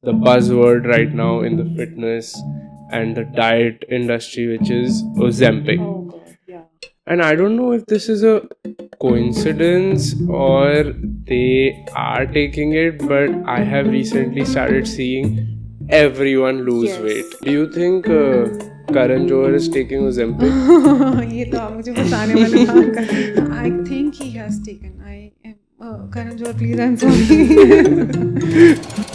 the buzzword right now in the fitness and the diet industry, which is Ozempic. Oh God, yeah. And I don't know if this is a coincidence or they are taking it, but I have recently started seeing everyone lose Yes. weight. Do you think Karan Johar is taking Ozempic? ये तो आप मुझे बताने वाले काम कर रहे हैं. I think he has taken. I am Karan Johar, please, I'm sorry.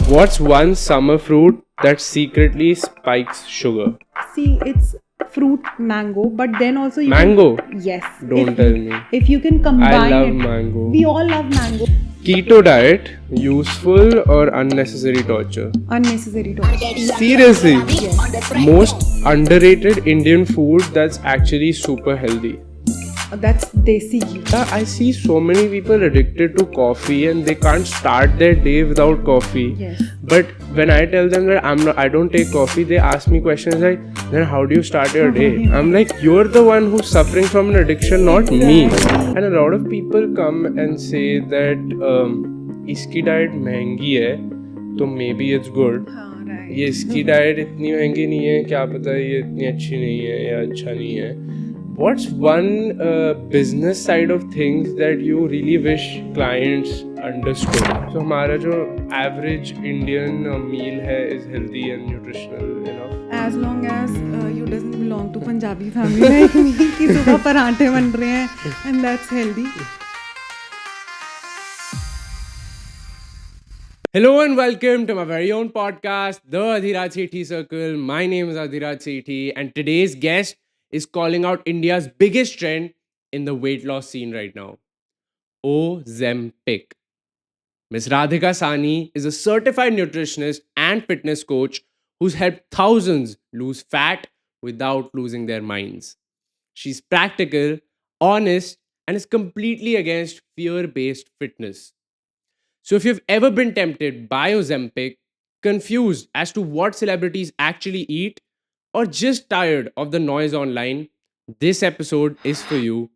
What's one summer fruit that secretly spikes sugar? See, it's fruit mango, but then also you Mango? Can, yes. Don't if, tell me. If you can combine I love it. mango. We all love mango. Keto diet, useful or unnecessary torture? Unnecessary torture. Seriously? Yes. Most underrated Indian food that's actually super healthy. That's desi ghee. I see so many people addicted to coffee and they can't start their day without coffee. Yes. But when I tell them that I don't take coffee, they ask me questions like, then how do you start your day? I'm like, you're the one who's suffering from an addiction, not me. And a lot of people come and say that iski diet महंगी है, तो maybe it's good. हाँ, right. ये इसकी diet इतनी महंगी नहीं है, क्या पता ये इतनी अच्छी नहीं है या अच्छा नहीं है. What's one business side of things that you really wish clients understood? So हमारा जो average Indian meal है is healthy and nutritional enough. As long as you doesn't belong to Punjabi family like me कि सुबह पराठे बन रहे हैं and that's healthy. Hello and welcome to my very own podcast, The Adhiraj Sethi Circle. My name is Adhiraj Sethi and today's guest is calling out India's biggest trend in the weight loss scene right now. Ozempic. Ms. Radhika Sani is a certified nutritionist and fitness coach who's helped thousands lose fat without losing their minds. She's practical, honest, and is completely against fear based fitness. So if you've ever been tempted by Ozempic, confused as to what celebrities actually eat, or just tired of the noise online, this episode is for you.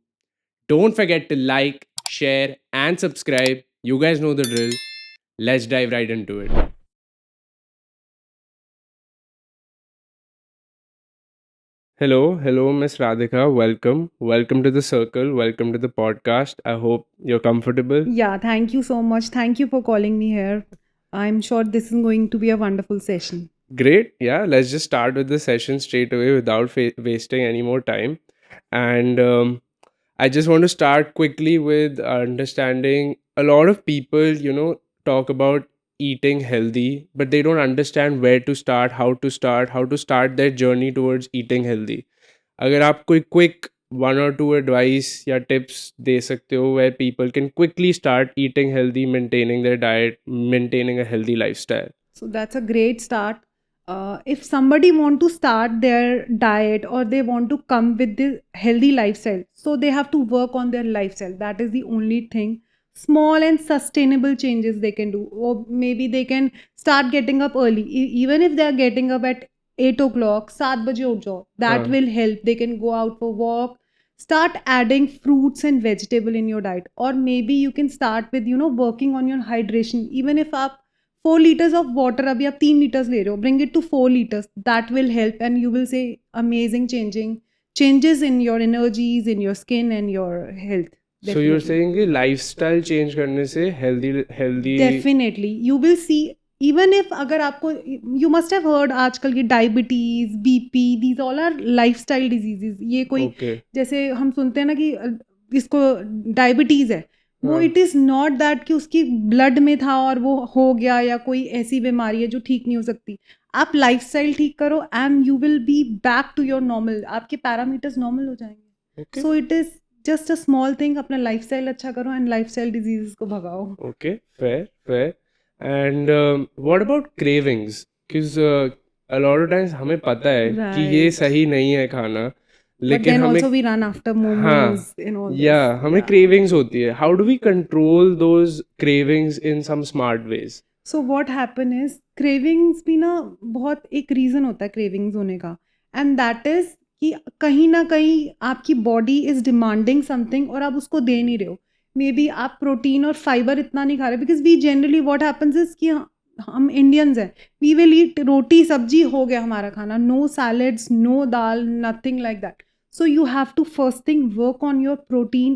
Don't forget to like, share, and subscribe. You guys know the drill. Let's dive right into it. Hello, Miss Radhika. Welcome to the circle. Welcome to the podcast. I hope you're comfortable. Yeah, thank you so much. Thank you for calling me here. I'm sure this is going to be a wonderful session. Great. Yeah, let's just start with the session straight away without wasting any more time. And I just want to start quickly with understanding a lot of people, talk about eating healthy, but they don't understand where to start, how to start their journey towards eating healthy. अगर आप कोई quick one or two advice या tips दे सकते हो where people can quickly start eating healthy, maintaining their diet, maintaining a healthy lifestyle. So that's a great start. If somebody want to start their diet or they want to come with the healthy lifestyle, so they have to work on their lifestyle. That is the only thing. Small and sustainable changes they can do, or maybe they can start getting up early. Even if they are getting up at 8 o'clock, 7 baje उठ जाओ. That हाँ. will help. They can go out for walk. Start adding fruits and vegetable in your diet, or maybe you can start with working on your hydration. Even if आप 4 liters of water अभी आप 3 liters ले रहे हो, bring it to 4 liters. That will help and you will see amazing changes in your energies, in your skin and your health. So you're saying कि lifestyle change करने से healthy Definitely. You will see, even if अगर आपको, you must have heard आजकल की diabetes, BP, these all are lifestyle diseases. ये कोई Okay. जैसे हम सुनते हैं ना कि इसको डायबिटीज़ है, वो हाँ. इट इज़ नॉट दैट कि उसकी ब्लड में था और वो हो गया, या कोई ऐसी बीमारी है जो ठीक नहीं हो सकती. आप लाइफस्टाइल ठीक करो and you will be back to your normal. आपके पैरामीटर्स नॉर्मल हो जाएंगे. Okay. So it is just a small thing. अपना लाइफस्टाइल अच्छा करो एंड लाइफस्टाइल डिजीजेस को भगाओ. Okay, fair. And what about cravings? Because a lot of times हमें पता है कि ये Right. सही नहीं है खाना, But लेकिन then हमें also we run after momos हाँ and all या this. हमें Yeah. cravings होती है. How do we control those cravings in some smart ways? So what happen is cravings भी ना बहुत एक reason होता है cravings होने का, and that is कि कहीं ना कहीं आपकी body is demanding something और आप उसको दे नहीं रहे हो. Maybe आप प्रोटीन और फाइबर इतना नहीं खा रहे, because we generally what happens is कि हम इंडियंस हैं, वी विल ईट रोटी सब्जी, हो गया हमारा खाना, no salads, no dal, nothing like that. So you have to first thing work on your protein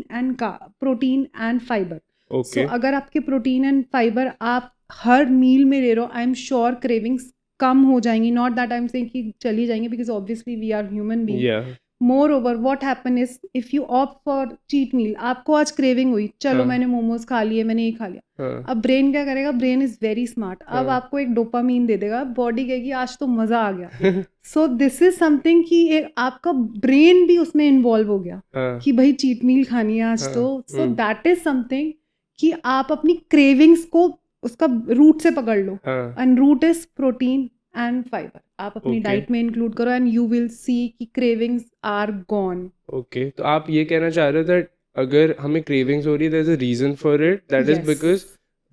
and fiber. So Okay. अगर आपके प्रोटीन एंड फाइबर आप हर मील में ले रहे हो, आई एम श्योर क्रेविंग्स कम हो जाएंगी. Not that I am saying कि चली जाएंगी, because obviously we are human being. Yeah. More over what happen is if you opt for cheat meal, आपको आज क्रेविंग हुई, चलो हाँ. मैंने मोमोज खा लिए, मैंने ये खा लिया. हाँ. अब ब्रेन क्या करेगा? Brain is very smart. अब हाँ. आपको एक डोपामीन दे देगा, बॉडी कहेगी आज तो मजा आ गया. सो दिस इज समथिंग कि आपका ब्रेन भी उसमें इन्वॉल्व हो गया हाँ. कि भाई चीट मील खानी है आज हाँ. तो. सो दैट इज समथिंग कि आप अपनी क्रेविंग्स को उसका रूट से पकड़ लो. हाँ. And root is protein and fibre. आप अपनी Okay. डाइट में इंक्लूड करो एंड यू विल सी कि क्रेविंग्स आर गॉन. ओके, तो आप ये कहना चाह रहे हो दैट अगर हमें क्रेविंग्स हो रही है, there is a reason for it, that is because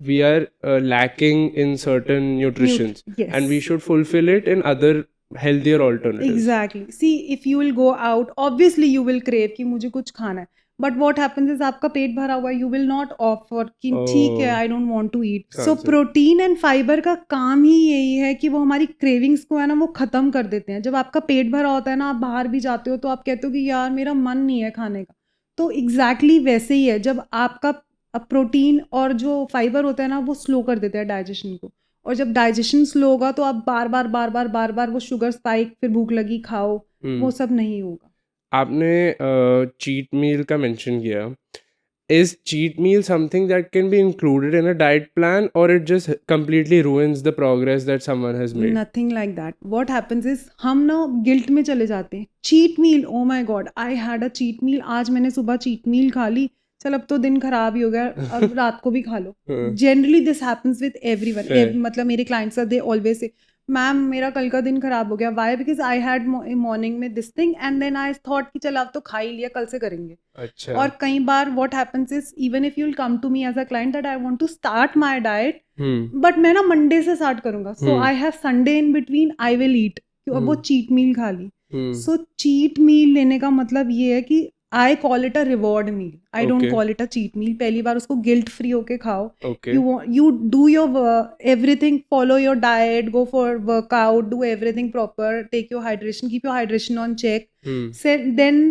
we are lacking in certain nutritions, Yes. and we should fulfill it in other healthier alternatives. Exactly. See, if you will go out, obviously you will crave कि मुझे कुछ खाना है. But what happens is आपका पेट भरा हुआ है, you will not opt for कि ठीक है, I don't want to eat. So protein and fibre का काम ही यही है कि वो हमारी क्रेविंग्स को है ना वो खत्म कर देते हैं. जब आपका पेट भरा होता है ना, आप बाहर भी जाते हो तो आप कहते हो कि यार मेरा मन नहीं है खाने का. तो एग्जैक्टली वैसे ही है, जब आपका प्रोटीन और जो फाइबर होता है ना वो स्लो कर देते हैं डाइजेशन को. और जब डाइजेशन स्लो होगा तो आप बार बार वो शुगर स्पाइक, फिर भूख लगी खाओ, वो सब नहीं होगा. आपने चीट मील का मेंशन किया. Is cheat meal something that can be included in a diet plan, और it just completely ruins the progress that someone has made? Nothing like that. What happens is हम ना guilt में चले जाते हैं. Cheat meal, oh my god, I had a cheat meal, आज मैंने सुबह चीट मील खा ली, चल अब तो दिन खराब ही हो गया, अब रात को भी खा लो. Generally this happens with everyone. मतलब मेरे clients are, they always say ma'am मेरा कल का दिन खराब हो गया. Why? Because I had morning में this thing and then I thought कि चल अब तो खा ही लिया, कल से करेंगे. अच्छा. और कई बार what happens is even if you will come to me as a client that I want to start my diet, but मैं ना मंडे से स्टार्ट करूंगा, so I have Sunday in between, I will eat. अब वो cheat meal खा ली. सो cheat meal लेने का मतलब ये है कि I call it a reward meal, I don't call it a cheat meal. पहली बार उसको गिल्ट फ्री होके खाओ. Okay. You do your everything, follow your diet, go for workout, do everything proper, take your hydration, keep your hydration on check. Then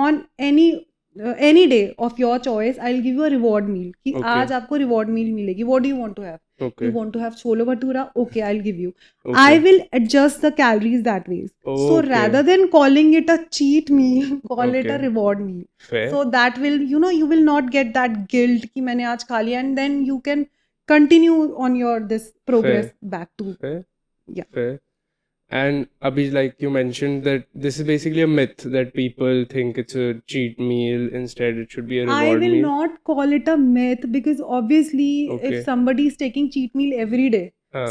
on any day of your choice, I'll give you a reward meal कि Okay. आज आपको reward meal मिलेगी. What do you want to have? Okay. You want to have cholo bhatura? Okay, I'll give you. Okay. I will adjust the calories that way. So Okay. rather than calling it a cheat meal, call it a Okay. reward meal. Fair. So that will, you will not get that guilt कि मैंने आज खा लिया, and then you can continue on your this progress back to. Fair. Yeah. Fair. And Abhi, like you mentioned, that this is basically a myth that people think it's a cheat meal. Instead, it should be a I reward will meal. not call it a myth because obviously Okay. if somebody is taking cheat meal every day,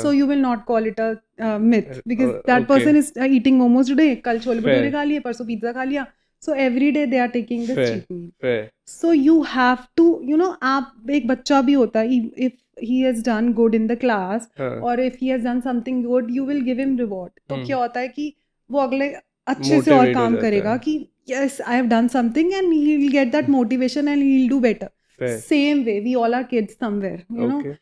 so you will not call it a myth because that okay. person is eating momos today, kal chole Fair. bhature खा लिए, परसों pizza खा लिया. So every day they are taking this Fair. cheat meal. Fair. So you have to, आप एक बच्चा भी होता है, if he has done good in the class or if he has done something good, you will give him reward. तो क्या होता है कि वो अगले अच्छे से और Motivate हो काम जाता करेगा है. कि yes, I have done something and he will get that motivation and he will do better. Fair. Same way, we all are kids somewhere, you know. Okay.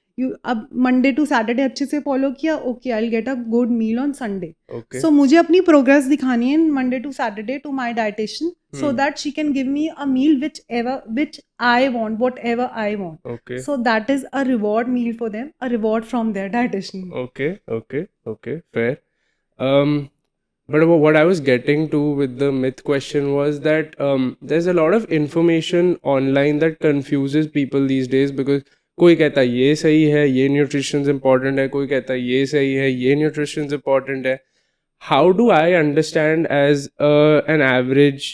अब मंडे टू सैटरडे अच्छे से follow किया, okay I will get a good meal on Sunday. Okay. So मुझे अपनी progress दिखानी है Monday to Saturday to my dietitian so that she can give me a meal which I want, whatever I want. Okay. So that is a reward meal for them, a reward from their dietitian. Okay. Fair. But what I was getting to with the myth question was that there's a lot of information online that confuses people these days, because कोई कहता है ये सही है, ये nutrition important है, कोई कहता है ये सही है, ये न्यूट्रिशन इम्पॉर्टेंट है. How do I understand as an average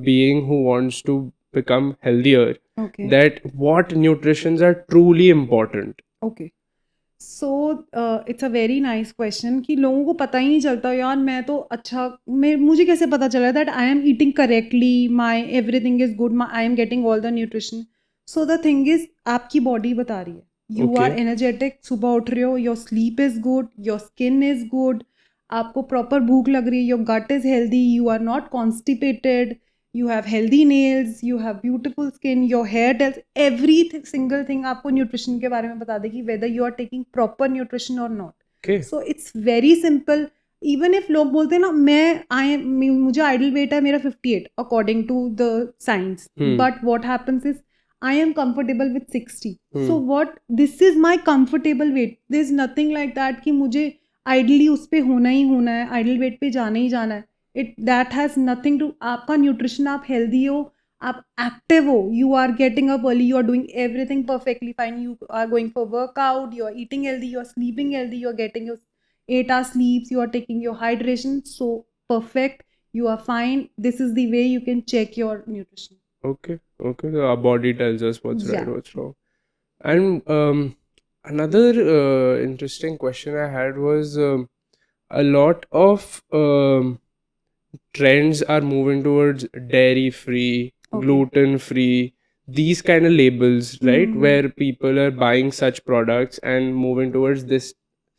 being who wants to become healthier Okay. that what nutritions are truly important? Okay. So it's a very nice question कि लोगों को पता ही नहीं चलता यार, मैं तो अच्छा, मुझे कैसे पता चला that I am eating correctly, my everything is good, I am getting all the nutrition. So the thing is आपकी body बता रही है, you Okay. are energetic, सुबह उठ रहे हो, your sleep is good, your skin is good, आपको proper भूख लग रही है, your gut is healthy, you are not constipated, you have healthy nails, you have beautiful skin, your hair tells every single thing आपको nutrition के बारे में बता देगी, whether you are taking proper nutrition or not. Okay. So it's very simple. Even if लोग बोलते हैं ना मुझे ideal weight है मेरा 58 according to the science, but what happens is I am comfortable with 60. So this is my comfortable weight. There's nothing like that कि मुझे ideally उस पे होना ही होना है, ideal weight पे जाना ही जाना है. That has nothing to, आपका nutrition, आप healthy हो, आप active हो, you are getting up early, you are doing everything perfectly fine, you are going for workout, you are eating healthy, you are sleeping healthy, you are getting your 8-hour sleeps, you are taking your hydration, so perfect, you are fine. This is the way you can check your nutrition. Okay. So our body tells us what's right, Yeah. what's wrong. And another interesting question I had was a lot of trends are moving towards dairy free, Okay. gluten free, these kind of labels, right? Mhm. Where people are buying such products and moving towards this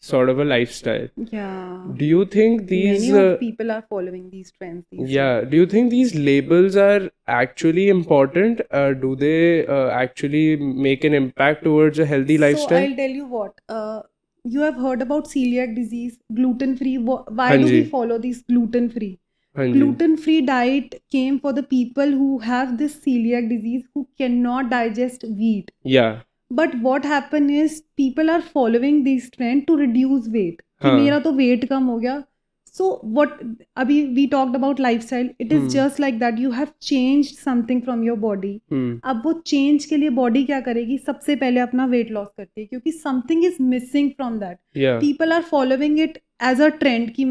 sort of a lifestyle. Yeah. Do you think these Many of people are following these trends these days. yeah, do you think these labels are actually important? Do they actually make an impact towards a healthy So lifestyle? I'll tell you what. You have heard about celiac disease, gluten free. Why हाँ do we ji, follow these gluten free? हाँ जी. Gluten free diet came for the people who have this celiac disease who cannot digest wheat. Yeah. But what happened is people are following this trend to reduce weight. कि हाँ. मेरा तो weight कम हो गया. So what अभी we talked about lifestyle. It is just like that. You have changed something from your body. अब वो change के लिए body क्या करेगी? सबसे पहले अपना weight loss करती है क्योंकि something is missing from that. Yeah. People are following it as a trend कि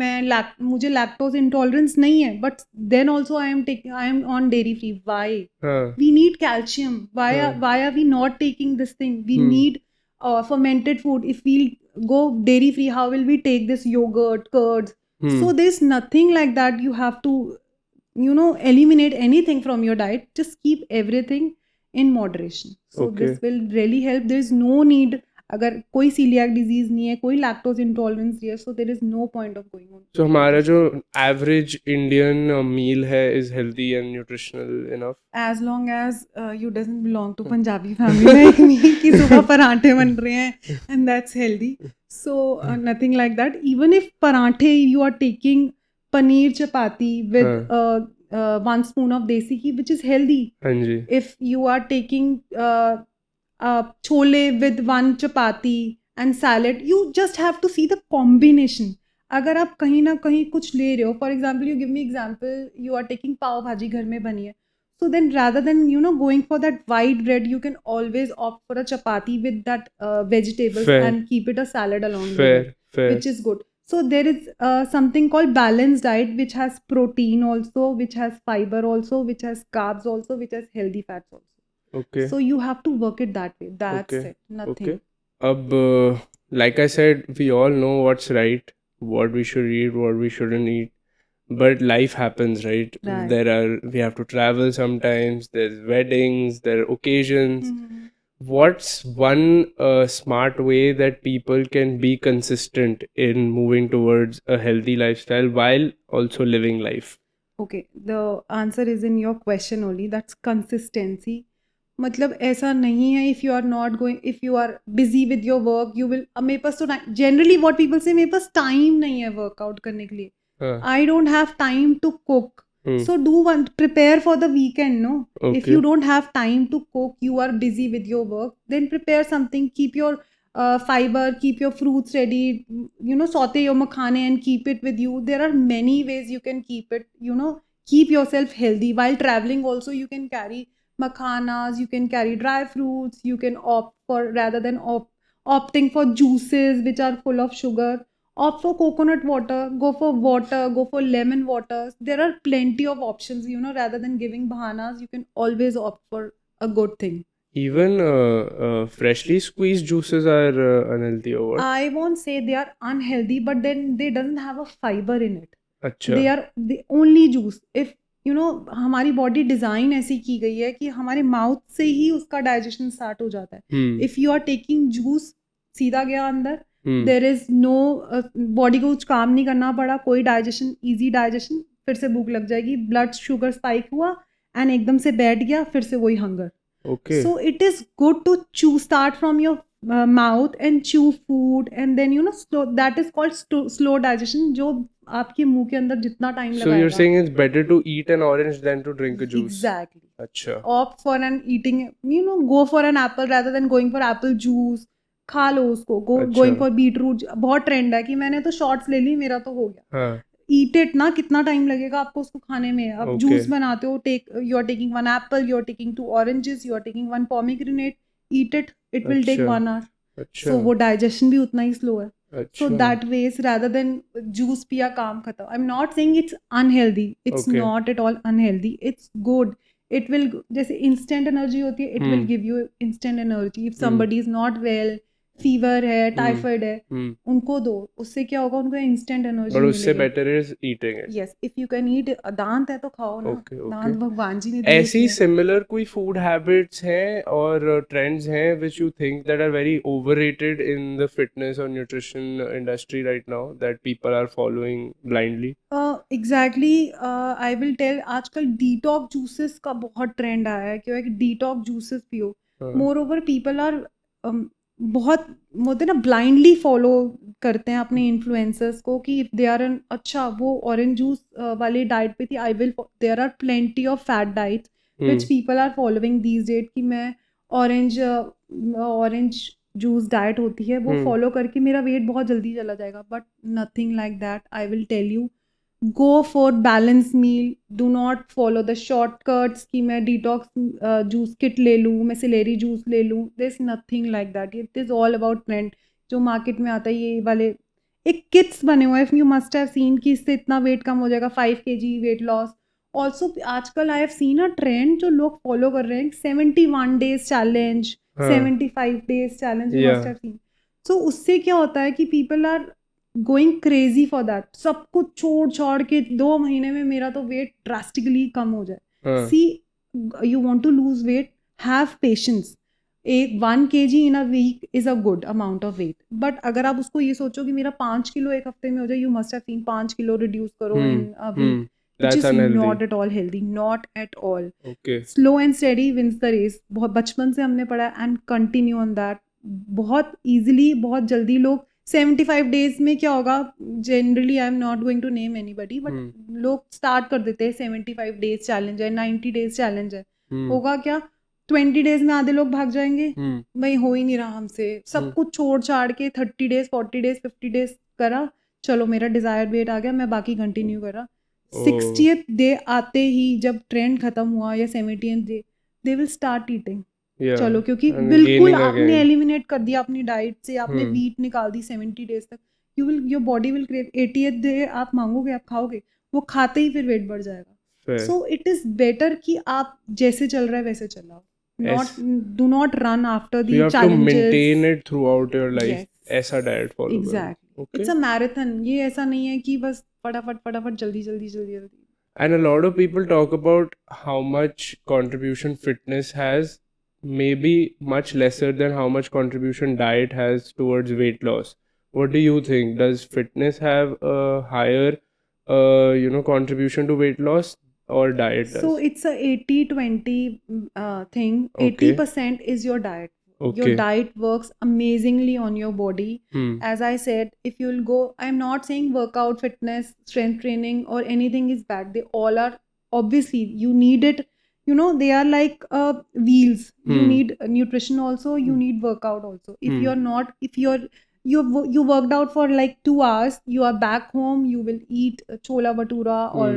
मुझे lactose intolerance नहीं है, but then also I am on dairy free. Why? हाँ. We need calcium. Why are we not taking this thing? We need fermented food. If we go dairy free, how will we take this yogurt, curds? So there's nothing like that. You have to eliminate anything from your diet. Just keep everything in moderation. So Okay. this will really help. There's no need. अगर कोई celiac disease नहीं है, कोई lactose intolerance नहीं है, so there is no point of going on. So हमारा जो average Indian meal है is healthy and nutritional enough. As long as you doesn't belong to Punjabi family like me कि सुबह पराठे बन रहे हैं and that's healthy. So nothing like that. Even if parathe you are taking paneer chapati with 1 spoon of desi ghee, which is healthy. हाँ जी. If you are taking chole with 1 chapati and salad, you just have to see the combination. अगर आप कहीं ना कहीं कुछ ले रहे हो, for example, you give me example, you are taking पाव भाजी घर में बनी है, so then rather than going for that white bread, you can always opt for a chapati with that vegetables Fair. and keep it a salad along with Fair. it, which is good. So there is something called balanced diet, which has protein also, which has fiber also, which has carbs also, which has healthy fats also. Okay. So you have to work it that way. That's Okay. it. Nothing. Okay. Like I said, we all know what's right, what we should eat, what we shouldn't eat. But life happens, right? Right. We have to travel sometimes. There's weddings, there are occasions. Mhm. What's one smart way that people can be consistent in moving towards a healthy lifestyle while also living life? Okay, the answer is in your question only. That's consistency. मतलब ऐसा नहीं है if you are not going, if you are busy with your work, you will. अब मेरे पास तो generally what people say, मेरे पास time नहीं है workout करने के लिए. I don't have time to cook. So prepare for the weekend, no? If Okay. you don't have time to cook, you are busy with your work, then prepare something. Keep your fiber, keep your fruits ready, saute your makhane and keep it with you. There are many ways you can keep it, keep yourself healthy. While traveling also, you can carry makhanas, you can carry dry fruits, you can opt for, rather than opting for juices which are full of sugar, opt for coconut water, go for lemon waters. There are plenty of options, rather than giving bahanas, you can always opt for a good thing. Even freshly squeezed juices are unhealthy or what? I won't say they are unhealthy, but then they doesn't have a fiber in it. अच्छा. They are the only juice. If हमारी body design ऐसी की गई है कि हमारे mouth से ही उसका डाइजेशन स्टार्ट हो जाता है. If you are taking juice, सीधा गया अंदर, देर इज नो, बॉडी को कुछ काम नहीं करना पड़ा, कोई डाइजेशन, इजी डाइजेशन, फिर से भूख लग जाएगी, ब्लड शुगर स्पाइक हुआ एंड एकदम से बैठ गया, फिर से वही hunger. Okay. So it is good to start from your mouth and chew food, and then that is called slow digestion, जो आपके मुंह के अंदर जितना टाइम So you're लगाएगा. saying it's better to eat an orange than to drink a juice. Exactly. अच्छा. Opt for an eating, go for an apple rather than going for apple juice. खा लो उसको. Going for beetroot. बहुत trend है कि मैंने तो shorts ले ली, मेरा तो हो गया. हाँ. Eat it ना, कितना टाइम लगेगा आपको उसको खाने में. अब Okay. जूस बनाते हो, you are taking 1 apple, you are taking 2 oranges, you are taking 1 pomegranate. Eat it. It will take अच्छा. 1 hour. अच्छा. So वो digestion भी उतना ही slow है. अच्छा. So that ways, rather than juice पिया काम खत्म. I'm not saying it's unhealthy. It's Okay. not at all unhealthy. It's good. It will, जैसे instant energy होती है, it will give you instant energy. If somebody is not well, fever है, typhoid है, उनको दो. उससे क्या होगा, उनको इंस्टेंट एनर्जी But मिलेगी. उससे better is eating it. Yes, if you can eat. दांत है तो खाओ ना. Okay, okay. दांत भगवान जी ने दिए ऐसी थे. सिमिलर कोई फूड हैबिट्स हैं और ट्रेंड्स हैं which you think that are very overrated in the fitness और nutrition industry right now that people are following blindly? Exactly. I will tell. आजकल डिटॉक्स जूसेस का बहुत ट्रेंड आया है, क्योंकि डिटॉक्स जूसेस पियो. मोर ओवर पीपल आर बहुत होते ना, ब्लाइंडली फॉलो करते हैं अपने इन्फ्लुएंसर्स को कि इफ दे आर एन, अच्छा वो ऑरेंज जूस वाली डाइट पे थी, I will. There are plenty of fat diets which people are following these days कि मैं ऑरेंज जूस डाइट होती है वो फॉलो करके मेरा वेट बहुत जल्दी चला जाएगा. But nothing like that. I will tell you, go for balanced meal. Do not follow the shortcuts कि मैं detox juice kit ले लूँ, मैं celery juice ले लूँ. There's nothing like that. It is all about trend. जो market में आता है ये वाले एक kits बने हुए हैं. You must have seen कि इससे इतना weight कम हो जाएगा, 5 kg weight loss. Also आजकल I have seen a trend जो लोग follow कर रहे हैं, 71 days challenge, 75 days challenge. You must have seen. So उससे क्या होता है कि people are going crazy for that. सब कुछ छोड़ छोड़ के 2 महीने में मेरा तो वेट ड्रास्टिकली कम हो जाए. See, you want to lose weight, have patience. 1 kg in a week is a good amount of weight. But अगर आप उसको ये सोचो कि मेरा 5 किलो एक हफ्ते में हो जाए, you must have seen 5 kilo reduce करो in a week, which is not at all healthy. Not at all. Okay. Slow and steady wins the race. बहुत बचपन से हमने पढ़ा and continue on that. बहुत easily, बहुत जल्दी लोग 75 days में क्या होगा, generally I am not going to name anybody, but लोग स्टार्ट कर देते हैं 75 days चैलेंज है, 90 days चैलेंज है. होगा क्या, 20 days में आधे लोग भाग जाएंगे. भाई हो ही नहीं रहा हमसे. सब कुछ छोड़ छाड़ के 30 days, 40 days, 50 days करा, चलो मेरा डिजायर्ड वेट आ गया, मैं बाकी कंटिन्यू करा. 60th डे आते ही जब ट्रेंड खत्म हुआ या 70th day, they will start eating. चलो, क्योंकि बिल्कुल आपने एलिमिनेट कर दिया अपनी डाइट से, आपने वीट निकाल दी 70 डेज तक. Your body will crave. 80th day आप मांगोगे, आप खाओगे, वो खाते ही फिर वेट बढ़ जाएगा. सो इट इज बेटर कि आप जैसे चल रहा है वैसे चलाओ. Do not run after the challenges. Maintain it through out your life. ऐसा डाइट फॉलो करो. एग्जैक्टली. It's a marathon. ये ऐसा नहीं है कि बस फटाफट जल्दी. And a lot of people talk about how much contribution fitness has, maybe much lesser than how much contribution diet has towards weight loss. What do you think? Does fitness have a higher contribution to weight loss or diet does? So it's a 80-20 thing. Okay. 80% is your diet. Okay. Your diet works amazingly on your body. As I said, if you'll go, I'm not saying workout, fitness, strength training or anything is bad. They all are, obviously you need it. They are like wheels. You need nutrition also, you need workout also. If you're not, if you worked out for like 2 hours, you are back home, you will eat chola bhatura or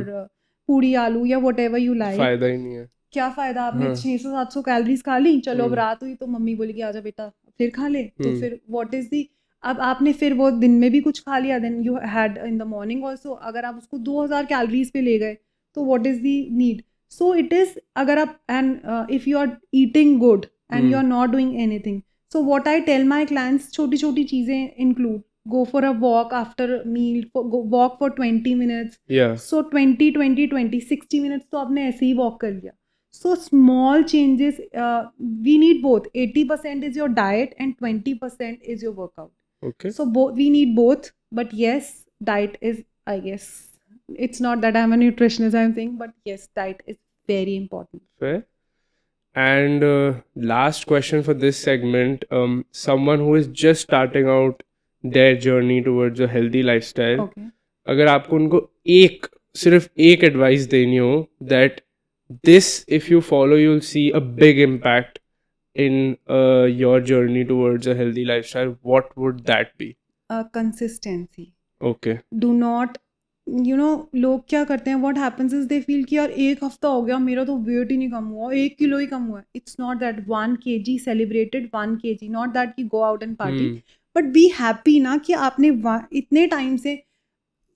puri aloo या whatever you like. फायदा ही नहीं है. क्या फायदा, आपने 600-700 calories खा ली, चलो अब रात हुई तो मम्मी बोली कि आजा बेटा फिर खा ले. तो फिर व्हाट इज दी, अब आपने फिर वो दिन में भी कुछ खा लिया, then you had in the morning also. अगर आप उसको 2000 कैलोरीज पे ले गए तो what is the need. So it is, अगर आप and if you are eating good and you are not doing anything, so what I tell my clients, छोटी छोटी चीजें include. Go for a walk after a meal. Walk for 20 minutes. Yeah. So 20, 60 minutes तो आपने ऐसे ही walk कर लिया. So small changes. We need both. 80% is your diet and 20% is your workout. Okay. So we need both. But yes, diet is, I guess, it's not that I'm a nutritionist, I'm saying, but yes, diet is very important. Fair. And last question for this segment, someone who is just starting out their journey towards a healthy lifestyle, Okay. अगर आपको उनको सिर्फ एक advice देनी हो that this if you follow you'll see a big impact in your journey towards a healthy lifestyle, what would that be? Consistency. Okay. Do not, लोग क्या करते हैं, what happens is they feel कि यार एक हफ्ता हो गया मेरा तो वेट ही नहीं कम हुआ, 1 किलो ही कम हुआ है. It's not that 1 kg celebrated 1 kg, not that कि go out and party, but be happy ना कि आपने इतने टाइम से.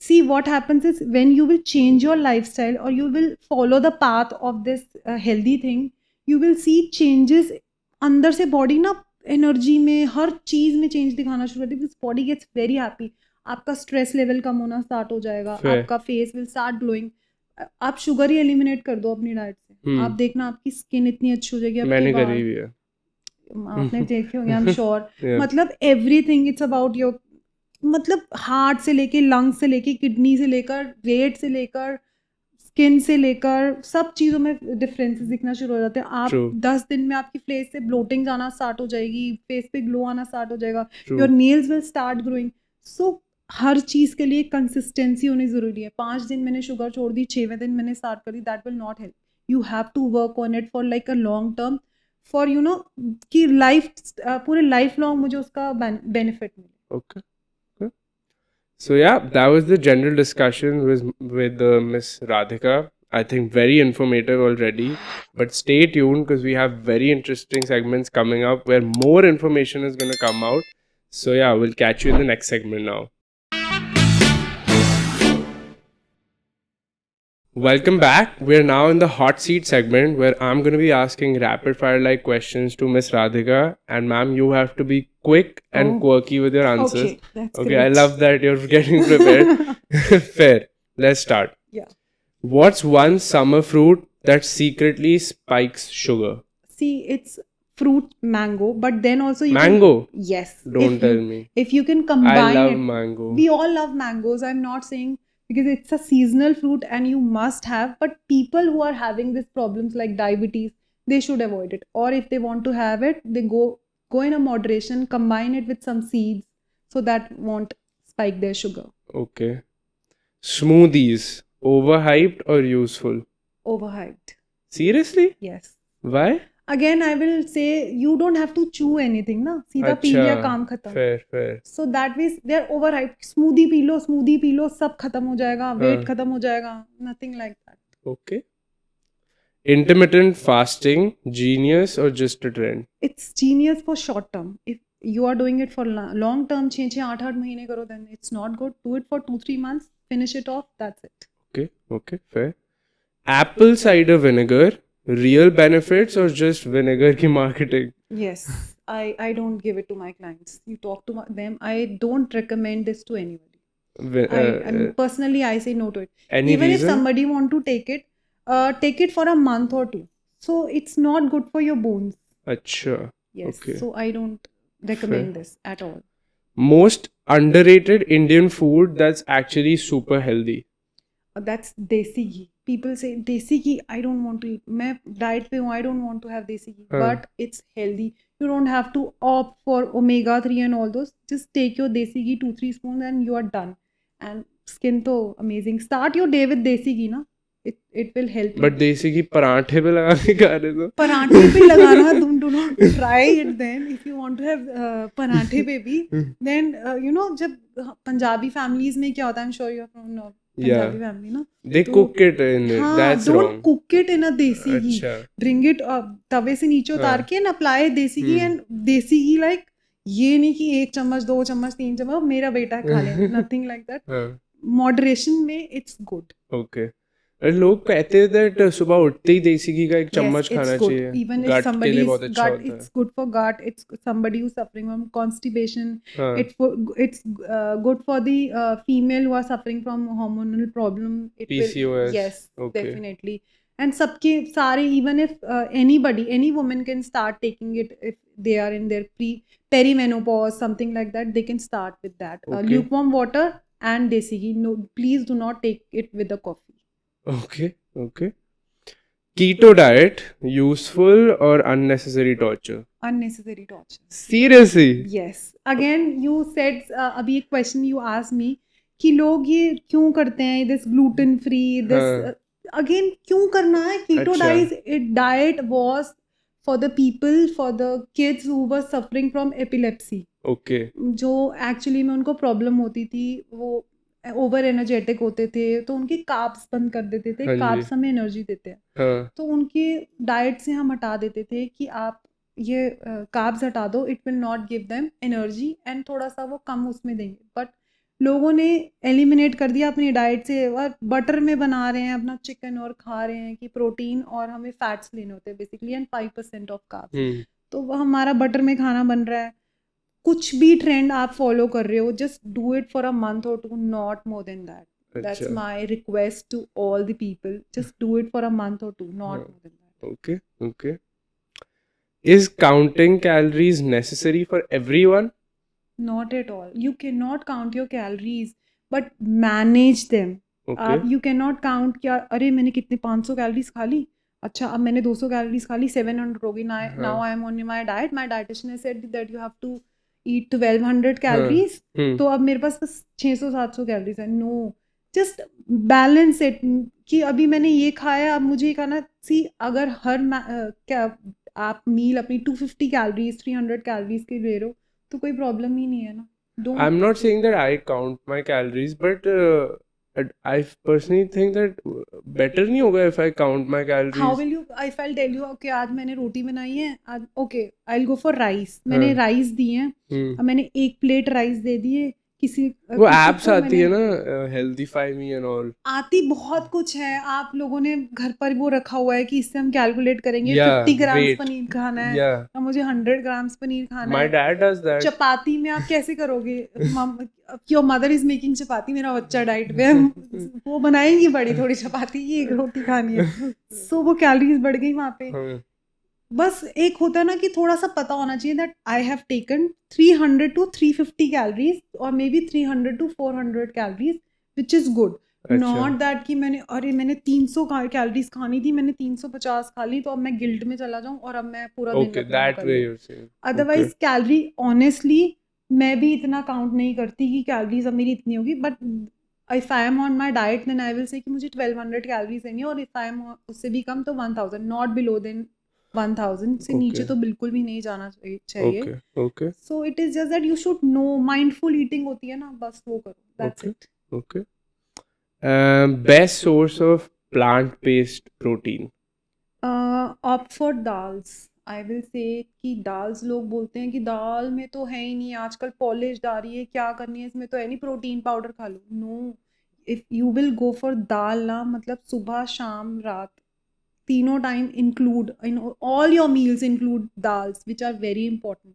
See, what happens is when you will change your lifestyle or you will follow the path of this healthy thing, you will see changes अंदर से. Body ना energy में हर चीज़ में चेंज दिखाना शुरू करती है. Body gets very happy. आपका स्ट्रेस लेवल कम होना स्टार्ट हो जाएगा. Fair. आपका फेस विल स्टार्ट ग्लोइंग. आप शुगर ही एलिमिनेट कर दो अपनी डाइट से, आप देखना आपकी स्किन इतनी अच्छी हो जाएगी. आपके मैंने बाल करी हुई है. आपने देखे होंगे, आई एम श्योर. Yeah. मतलब एवरीथिंग इट्स अबाउट योर, मतलब हार्ट से लेके लंग्स से लेके किडनी से लेकर वेट से लेकर स्किन से लेकर सब चीज़ों में डिफरेंसेस दिखना शुरू हो जाते हैं. आप True. 10 दिन में आपकी फेस से ब्लोटिंग जाना स्टार्ट हो जाएगी, फेस पे ग्लो आना स्टार्ट हो जाएगा, True. Your nails will start growing. So हर चीज़ के लिए कंसिस्टेंसी होनी ज़रूरी है. 5 दिन मैंने शुगर छोड़ दी, 6वें दिन मैंने स्टार्ट कर दी, that will not help. You have to work on it for like a long term, for कि लाइफ पूरे लाइफ लॉन्ग मुझे उसका बेनिफिट मिले. Okay. Okay. So yeah, that was the general discussion with Miss Radhika. I think very informative already. But stay tuned because we have very interesting segments coming up where more information is going to come out. So yeah, we'll catch you in the next segment now. Welcome back. We're now in the hot seat segment where I'm going to be asking rapid fire like questions to Miss Radhika. And ma'am, you have to be quick and Oh. quirky with your answers. Okay, that's Okay, great. I love that you're getting prepared. Fair. Let's start. Yeah. What's one summer fruit that secretly spikes sugar? See, it's fruit mango, but then also you Mango? Can, yes. Don't if tell you, me. If you can combine I love it, mango. we all love mangoes. I'm not saying because it's a seasonal fruit and you must have, but people who are having these problems like diabetes, they should avoid it. Or if they want to have it, they go in a moderation, combine it with some seeds so that won't spike their sugar. Okay. Smoothies, overhyped or useful? Overhyped. Seriously? Yes. Why? Again, I will say you don't have to chew anything ना, सीधा P लिया काम खत्म. Fair. So that means they are overhyped. Smoothie पी लो सब खत्म हो जाएगा, वेट खत्म हो जाएगा. Nothing like that. Okay. Intermittent fasting, genius or just a trend? It's genius for short term. If you are doing it for long term, 6-8 महीने करो, then it's not good. Do it for 2-3 months, finish it off, that's it. Okay, fair. Apple cider vinegar, real benefits or just vinegar ki marketing? Yes, I don't give it to my clients. You talk to them. I don't recommend this to anybody. Personally, I say no to it. Any Even reason? if somebody want to take it for a month or 2. So it's not good for your bones. Acha. Yes. Okay. So I don't recommend this at all. Most underrated Indian food that's actually super healthy. That's desi ghee. People say desi ghee, I don't want to eat. मैं diet पे हूँ, I don't want to have desi ghee. But it's healthy. You don't have to opt for omega-3 and all those. Just take your desi ghee, 2-3 spoons, and you are done. And skin तो amazing. Start your day with desi ghee ना. It will help you. But देसी घी पराठे पे लगा के खा रहे तो पराठे पे लगाना, तुम do not try it then. If you want to have पराठे पे भी, then जब पंजाबी families में क्या होता है, I'm sure you're from Punjabi family ना. They cook it in it. That's don't wrong. cook it in a desi ghee. अच्छा. Bring it तवे से नीचे उतार के and apply desi ghee and desi ghee like ये नहीं कि 1 चम्मच 2 चम्मच 3 चम्मच मेरा बेटा खा ले. Nothing like that. Moderation में it's good. Okay. लोग कहते हैं that सुबह उठते ही देसी घी का एक चम्मच Yes, खाना it's good. चाहिए. Even if Gut के somebody लिए is बहुत अच्छा gut, होता it's good for gut. It's somebody who's suffering from constipation. है. It's good for the female who are suffering from hormonal problem. It PCOS. Yes, Okay. definitely. And सबके सारे, even if any woman can start taking it if they are in their perimenopause, something like that, they can start with that. Okay. Lukewarm water and desi ghee. No, please do not take it with the coffee. Okay. Keto diet, useful or unnecessary torture? Unnecessary torture. Seriously? Yes. Again, you said अभी एक question you asked me कि लोग ये क्यों करते हैं this gluten free this हाँ. again क्यों करना है keto अच्छा. diet was for the people for the kids who were suffering from epilepsy Okay. जो एक्चुअली में उनको प्रॉब्लम होती थी वो ओवर एनर्जेटिक होते थे तो उनके कार्ब्स बंद कर देते थे हाँ जी. कार्ब्स हमें एनर्जी देते हैं हाँ. तो उनके डाइट से हम हटा देते थे कि आप ये कार्ब्स हटा दो it will not give them energy and थोड़ा सा वो कम उसमें देंगे बट लोगों ने एलिमिनेट कर दिया अपनी डाइट से और बटर में बना रहे हैं अपना चिकन और खा रहे हैं कि प्रोटीन और हमें फैट्स लेने होते हैं बेसिकली एंड 5% ऑफ कार्ब्स तो वो हमारा बटर में खाना बन रहा है कुछ भी ट्रेंड आप फॉलो कर रहे हो just do it for a month और two not more than that that's my request to all the people just do it for a month और two not more than that Okay. Okay. Is counting calories necessary for everyone? not at all you cannot count your calories but manage them Okay. आप you cannot count क्या अरे मैंने कितने 500 calories खा ली अच्छा अब मैंने 200 कैलोरीज खा ली 700 होगी now I am on my diet my dietitian has said that you have to eat 1200 calories तो अब मेरे पास बस 600-700 कैलोरीज है नो जस्ट बैलेंस इट कि अभी मैंने ये खाया अब मुझे ये खाना सी अगर हर क्या आप मील अपनी 250 कैलोरीज 300 कैलोरीज के ले रहे हो तो कोई प्रॉब्लम ही नहीं है ना I'm not saying that I count my calories, but I personally think that better नहीं होगा if I count my calories. how will you if I'll tell you okay आज मैंने रोटी बनाई है आज okay I'll go for rice मैंने rice दिए हैं अब मैंने एक प्लेट राइस दे दिए किसी वो एप्स आती है ना हेल्दीफाई मी एंड ऑल आती बहुत कुछ है आप लोगों ने घर पर वो रखा हुआ है कि इससे हम कैलकुलेट करेंगे Yeah, 50 ग्राम्स weight. पनीर खाना है Yeah. और मुझे 100 ग्राम्स पनीर खाना My है dad does that. चपाती में आप कैसे करोगे योर मदर इज मेकिंग चपाती मेरा बच्चा डाइट पे है वो बनाएंगी बड़ी थोड़ी चपाती की एक रोटी खानी है सो वो कैलोरीज बढ़ गई वहां पे बस एक होता है ना कि थोड़ा सा पता होना चाहिए that I have taken 300 to 350 calories और maybe 300 to 400 calories which is good not that कि मैंने 300 कैलोरीज खानी थी मैंने 350 खा ली तो अब मैं गिल्ट में चला जाऊं और अब मैं पूरा दिन Okay, that way you're saying. Otherwise calorie honestly मैं भी इतना काउंट नहीं करती कि कैलोरीज अब मेरी इतनी होगी but if I am on my diet then I will say कि मुझे 1200 कैलोरीज देनी है और इफ आई एम उससे भी कम तो 1000 नॉट बिलो देन 1000 से नीचे तो बिल्कुल भी नहीं जाना चाहिए Okay. So it is just that you should know mindful eating होती है ना बस वो करो that's it Okay. Best source of plant-based protein. Opt for dals I will say कि दाल्स लोग बोलते हैं कि दाल में तो है ही नहीं आजकल पॉलिश्ड आ रही है क्या करनी है इसमें तो है नहीं प्रोटीन पाउडर खा लो no if you will go for dal ना मतलब सुबह शाम रात तीनों time include in all your meals include dals which are very important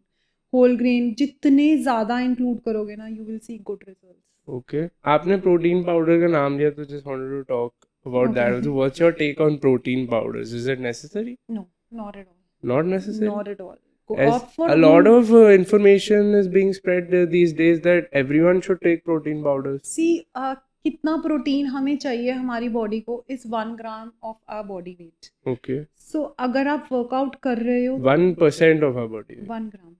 whole grain जितने ज़्यादा इंक्लूड करोगे ना you will see good results Okay. आपने प्रोटीन पाउडर का नाम लिया तो just wanted to talk about that also. What's your take on protein powders? Is it necessary? No, not at all. Not necessary? Not at all. As a lot of information is being spread these days that everyone should take protein powders. See, कितना protein हमें चाहिए हमारी body को is 1 gram of our body weight Okay. So अगर आप workout कर रहे हो 1% of our body weight. 1 gram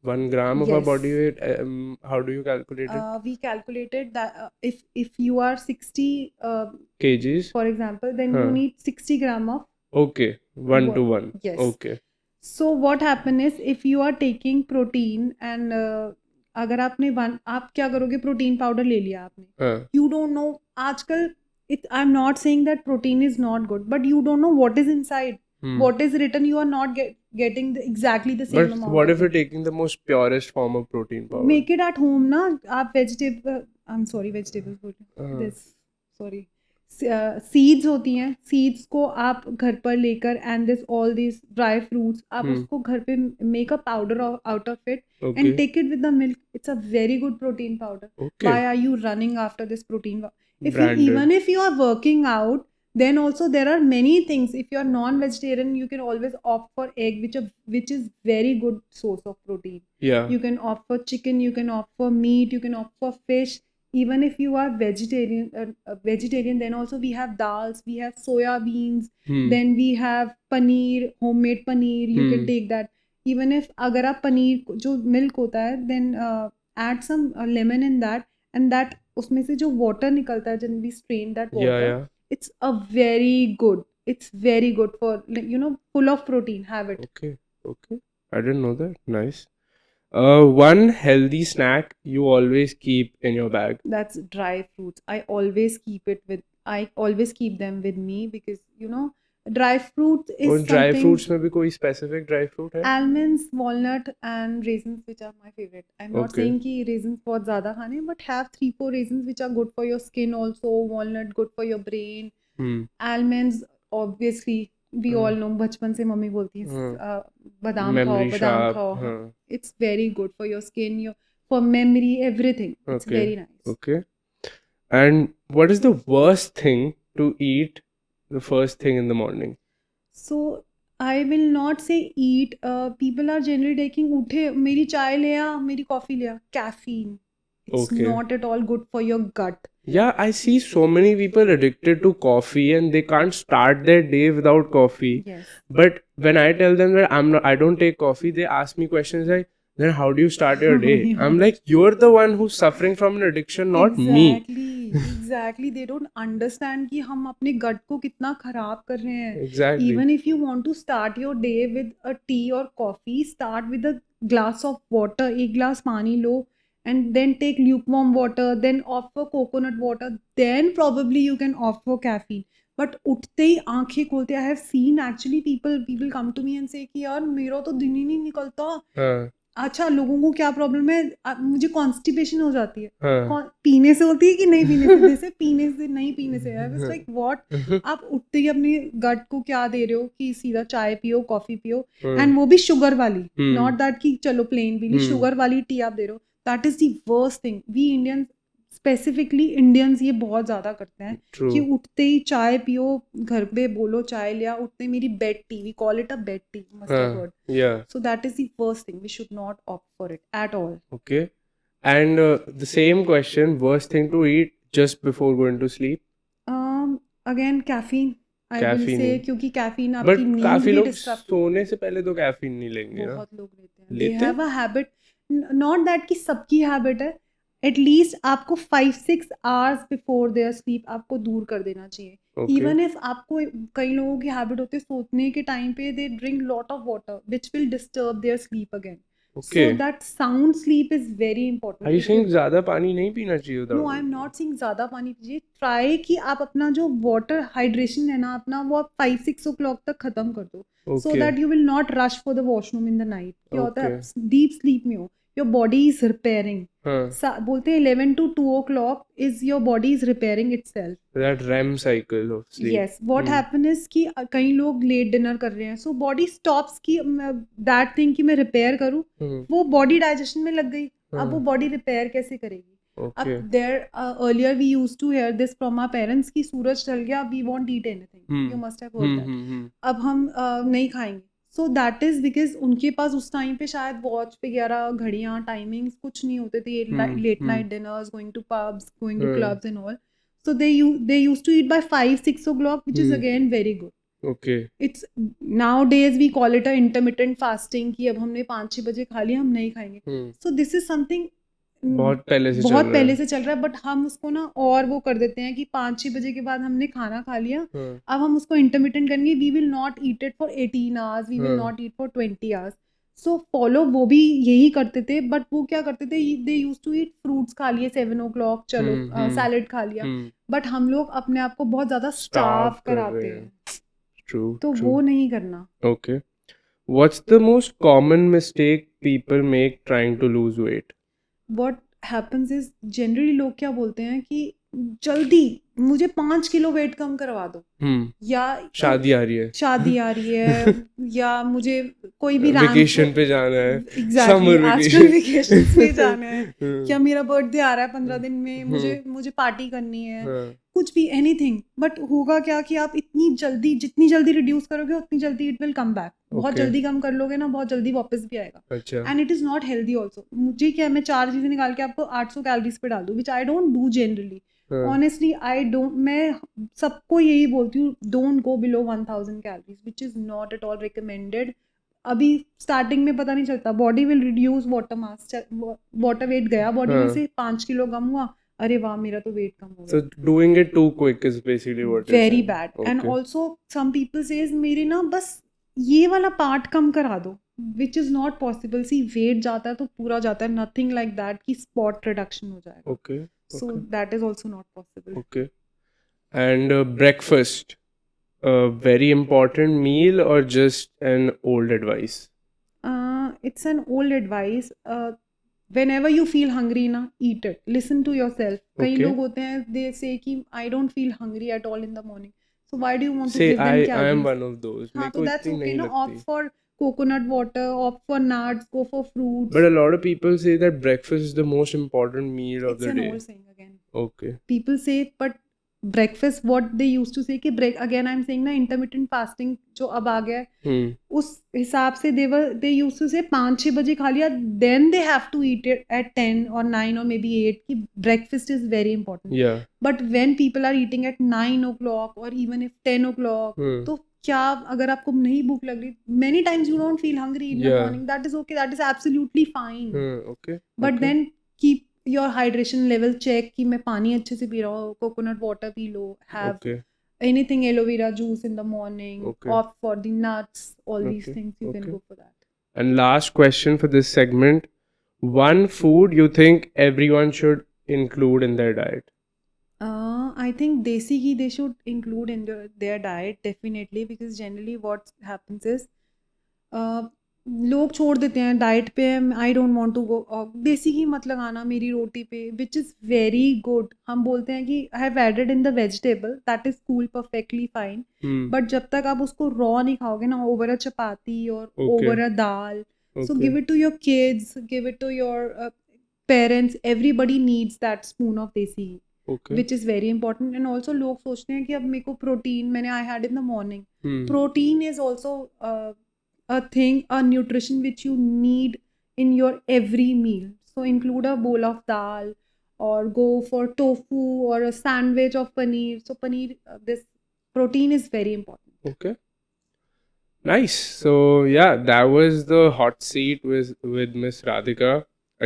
1 gram of our Yes. body weight. How do you calculate it? we calculated that if you are 60 Kgs. for example then you need 60 gram of Okay. 1 to 1. Yes. Okay. so what happen is if you are taking protein and अगर आपने आप क्या करोगे protein powder ले लिया आपने you don't know आजकल आई am not saying that protein is not good but you don't know what is inside what is written you are not getting exactly the same But amount what of if you're taking the most purest form of protein powder? make it at home na aap vegetable I'm sorry vegetables this sorry seeds होती हैं seeds को आप घर पर लेकर and this all this dry fruits आप उसको घर पे make a powder out of it and take it with the milk it's a very good protein powder why are you running after this protein if you even if you are working out then also there are many things if you are non-vegetarian you can always opt for egg which is very good source of protein Yeah. you can opt for chicken you can opt for meat you can opt for fish even if you are vegetarian, then also we have dals, we have soya beans, then we have paneer, homemade paneer, you can take that. Even if अगर आप पनीर जो milk होता है, then add some lemon in that, and that उसमें से जो water निकलता है, when we strain that water, it's a very good for, full of protein. Have it. Okay. I didn't know that. Nice. One healthy snack you always keep in your bag. That's dry fruits. I always keep them with me, because dry fruit is और dry something. fruits में भी कोई specific dry fruit है? Almonds, walnut, and raisins, which are my favorite. I'm not Okay. saying कि raisins बहुत ज़्यादा खाने, but have 3-4 raisins which are good for your skin also. Walnut good for your brain. Almonds, obviously, we all know, बचपन से mummy बोलती है बादाम खाओ, Memory बादाम sharp. खाओ. It's very good for your skin, for memory, everything. It's Okay. very nice. Okay. And what is the worst thing to eat the first thing in the morning? So I will not say eat. People are generally taking उठे मेरी चाय ले आ, मेरी coffee ले आ. Caffeine. It's Okay. not at all good for your gut. Yeah, I see so many people addicted to coffee and they can't start their day without coffee. Yes. But when I tell them that I don't take coffee, they ask me questions like, then how do you start your day? Yeah. I'm like, you're the one who's suffering from an addiction, not me. Exactly. They don't understand कि हम अपने gut को कितना खराब कर रहे हैं. Exactly. Even if you want to start your day with a tea or coffee, start with a glass of water. एक glass पानी लो, and then take lukewarm water, then opt for coconut water, then probably you can opt for caffeine. But उठते ही आंखें खोलते, I have seen actually people come to me and say कि यार मेरा तो दिन ही नहीं निकलता. अच्छा, लोगों को क्या प्रॉब्लम है? मुझे कॉन्स्टिपेशन हो जाती है. पीने से होती है कि नहीं पीने से? जैसे पीने से, नहीं पीने से. I was like what? आप उठते ही अपने गट को क्या दे रहे हो कि सीधा चाय पियो, कॉफी पियो, एंड वो भी शुगर वाली, नॉट दैट कि चलो प्लेन पी ली, शुगर वाली टी आप दे रहे हो. That is the worst thing. We Indians, specifically Indians, ये बहुत ज्यादा करते हैं कि उठते ही चाय पियो, घर पे बोलो चाय लिया, उठते ही मेरी bed tea, we call it a bed tea, must have heard. Yeah. So that is the first thing. We should not opt for it at all. Okay. And the same question, worst thing to eat just before going to sleep? Again, caffeine. I will Caffeine say ही. क्योंकि caffeine But आपकी नींद काफी भी लोग disrupt. सोने से पहले तो कैफीन नहीं लेंगे ना? बहुत लोग लेते हैं. They लेते have a habit. Not that कि सबकी habit है. At least आपको 5-6 hours before their sleep आपको दूर कर देना चाहिए. Okay. Even if आपको, कई लोगों की habit होती है सोने के टाइम पे they drink lot of water which will disturb their sleep again. Okay. So that sound sleep is very important. Are you If saying ज्यादा पानी नहीं पीना चाहिए? No, I'm not saying ज़्यादा पानी पीजिए. ट्राई कि आप अपना जो वाटर हाइड्रेशन है ना अपना, वो आप 5-6 o'clock तक खत्म कर दो. Okay. So that you will not rush for the washroom in the night. क्या होता है, Okay. डीप स्लीप में हो, your body is repairing. हाँ. बोलते हैं 11 to 2 o'clock is your body is repairing itself. That REM cycle of sleep. Yes. What happen is कि कई लोग लेट डिनर कर रहे हैं, so body stops कि that thing कि मैं रिपेयर करूँ, वो बॉडी डाइजेशन में लग गई. अब वो बॉडी रिपेयर कैसे करेगी? Okay. अब there earlier we used to hear this from our parents कि सूरज ढल गया, we won't eat anything. You must have heard that. अब हम नहीं खाएंगे. So that is because उनके पास उस टाइम पे शायद वॉच वगैरह, घड़ियाँ, टाइमिंग्स कुछ नहीं होते थे. Late night dinners, going to pubs, going to clubs and all. So they used to eat by 5-6 o'clock, which is again very good. Okay. It's nowadays we call it a intermittent fasting कि अब हमने 5-6 बजे खा लिया, हम नहीं खाएंगे. So this is something बहुत पहले से चल रहा है, बट हम उसको ना और वो कर देते हैं कि 5-6 बजे के बाद हमने खाना खा लिया, अब हम उसको इंटरमिटेंट करेंगे. We will not eat it for 18 hours, we will not eat for 20 hours. So follow वो भी यही करते थे, बट वो क्या करते थे, दे यूज टू ईट फ्रूट्स खा लिए 7 o'clock, चलो सैलेड खा लिया. बट हम लोग अपने आप को बहुत ज्यादा स्टार्व कराते हैं. तो वो नहीं करना. Okay. What's the most common mistake people make trying to lose weight? What happens is generally लोग क्या बोलते हैं कि जल्दी मुझे 5 किलो वेट कम करवा दो, या शादी आ रही है, शादी आ रही है, या मुझे कोई भी रैंप वेकेशन पे जाना है, एग्जैक्टली समर आजकल वेकेशन, वेकेशन पे जाना है, या मेरा बर्थडे आ रहा है 15 दिन में, मुझे पार्टी करनी है, कुछ भी एनीथिंग। बट होगा क्या कि आप जितनी जल्दी रिड्यूस करोगे उतनी जल्दी इट विल कम बैक। बहुत Okay. जल्दी कम कर लोगे ना, बहुत जल्दी वापस भी आएगा। अच्छा, and it is not healthy also. मुझे क्या है, मैं 4 चीज़ें निकाल के आपको 800 कैलोरीज पे डाल दूँ, which I don't do generally. Honestly I don't, मैं सबको यही बोलती हूँ, don't go below 1000 calories, which is not at all recommended. अभी स्टार्टिंग में पता नहीं चलता, body will reduce water mass, water weight गया बॉडी में से, 5 किलो कम हुआ, अरे वाह मेरा तो वेट कम हो so गया। doing it too quick is basically what you're very saying. Bad. And Okay. Also some people says मेरे ना बस ये वाला पार्ट कम करा दो, which is not possible. See weight जाता है तो पूरा जाता है, नथिंग लाइक दैट कि स्पॉट रिडक्शन हो जाएगा। Okay. So that is also not possible. Okay. And breakfast, a very important meal or just an old advice? It's an old advice. Whenever you feel hungry na, eat it, listen to yourself. कई Okay. लोग होते हैं, they say कि I don't feel hungry at all in the morning, so why do you want to Say give them I calories? am one of those. हाँ, मेरे तो को that's इतनी okay नहीं ना, opt लगती. for coconut water, opt for nuts, go for fruits. But a lot of people say that breakfast is the most important meal of It's the an day. old saying again. Okay. People say, but breakfast, what they used to say कि break, again I'm saying ना, intermittent fasting जो अब आ गया है, उस हिसाब से they used to say 5-6 बजे खा लिया, then they have to eat it at 10 or 9 or maybe 8, कि breakfast is very important. Yeah. But when people are eating at 9 o'clock or even if 10 o'clock, तो क्या, अगर आपको नहीं भूख लग रही, many times you don't feel hungry in the morning, that is okay, that is absolutely fine. Okay. But then keep your hydration level check, कि मैं पानी अच्छे से पी रहा हूँ, coconut water P low, have Okay. anything aloe vera juice in the morning, Okay. opt for the nuts, all these Okay. things, you can Okay. go for that. And last question for this segment. One food you think everyone should include in their diet? I think desi ghee they should include in their diet definitely, because generally what happens is लोग छोड़ देते हैं diet पे, I don't want to go, देसी घी मत लगाना मेरी रोटी पे, विच इज़ वेरी गुड। हम बोलते हैं कि I have added in the vegetable, that is cool, perfectly fine. But जब तक आप उसको रॉ नहीं खाओगे ना, ओवर अ चपाती और over a dal, so give it to your kids, give it to your parents, everybody needs that spoon of desi ghee, Okay. which is very important. And also लोग सोचते हैं कि अब मेरे को प्रोटीन, मैंने I had in the morning, protein is also a thing, a nutrition which you need in your every meal. So include a bowl of dal, or go for tofu or a sandwich of paneer. So paneer, this protein is very important. Okay. Nice. So yeah, that was the hot seat with Miss Radhika.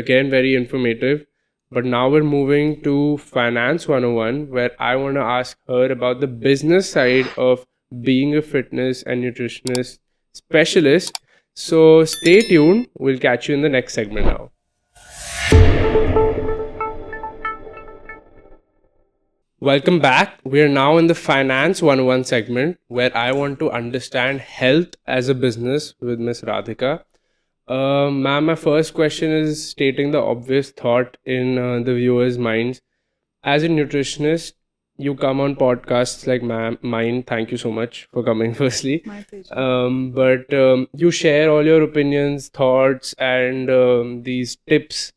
Again, very informative. But now we're moving to Finance 101, where I want to ask her about the business side of being a fitness and nutritionist specialist. So stay tuned. We'll catch you in the next segment now. Welcome back. We are now in the Finance 101 segment where I want to understand health as a business with Miss Radhika. Ma'am, my first question is stating the obvious thought in the viewers' minds. As a nutritionist, you come on podcasts like mine. Thank you so much for coming, firstly. My pleasure. But you share all your opinions, thoughts, and these tips.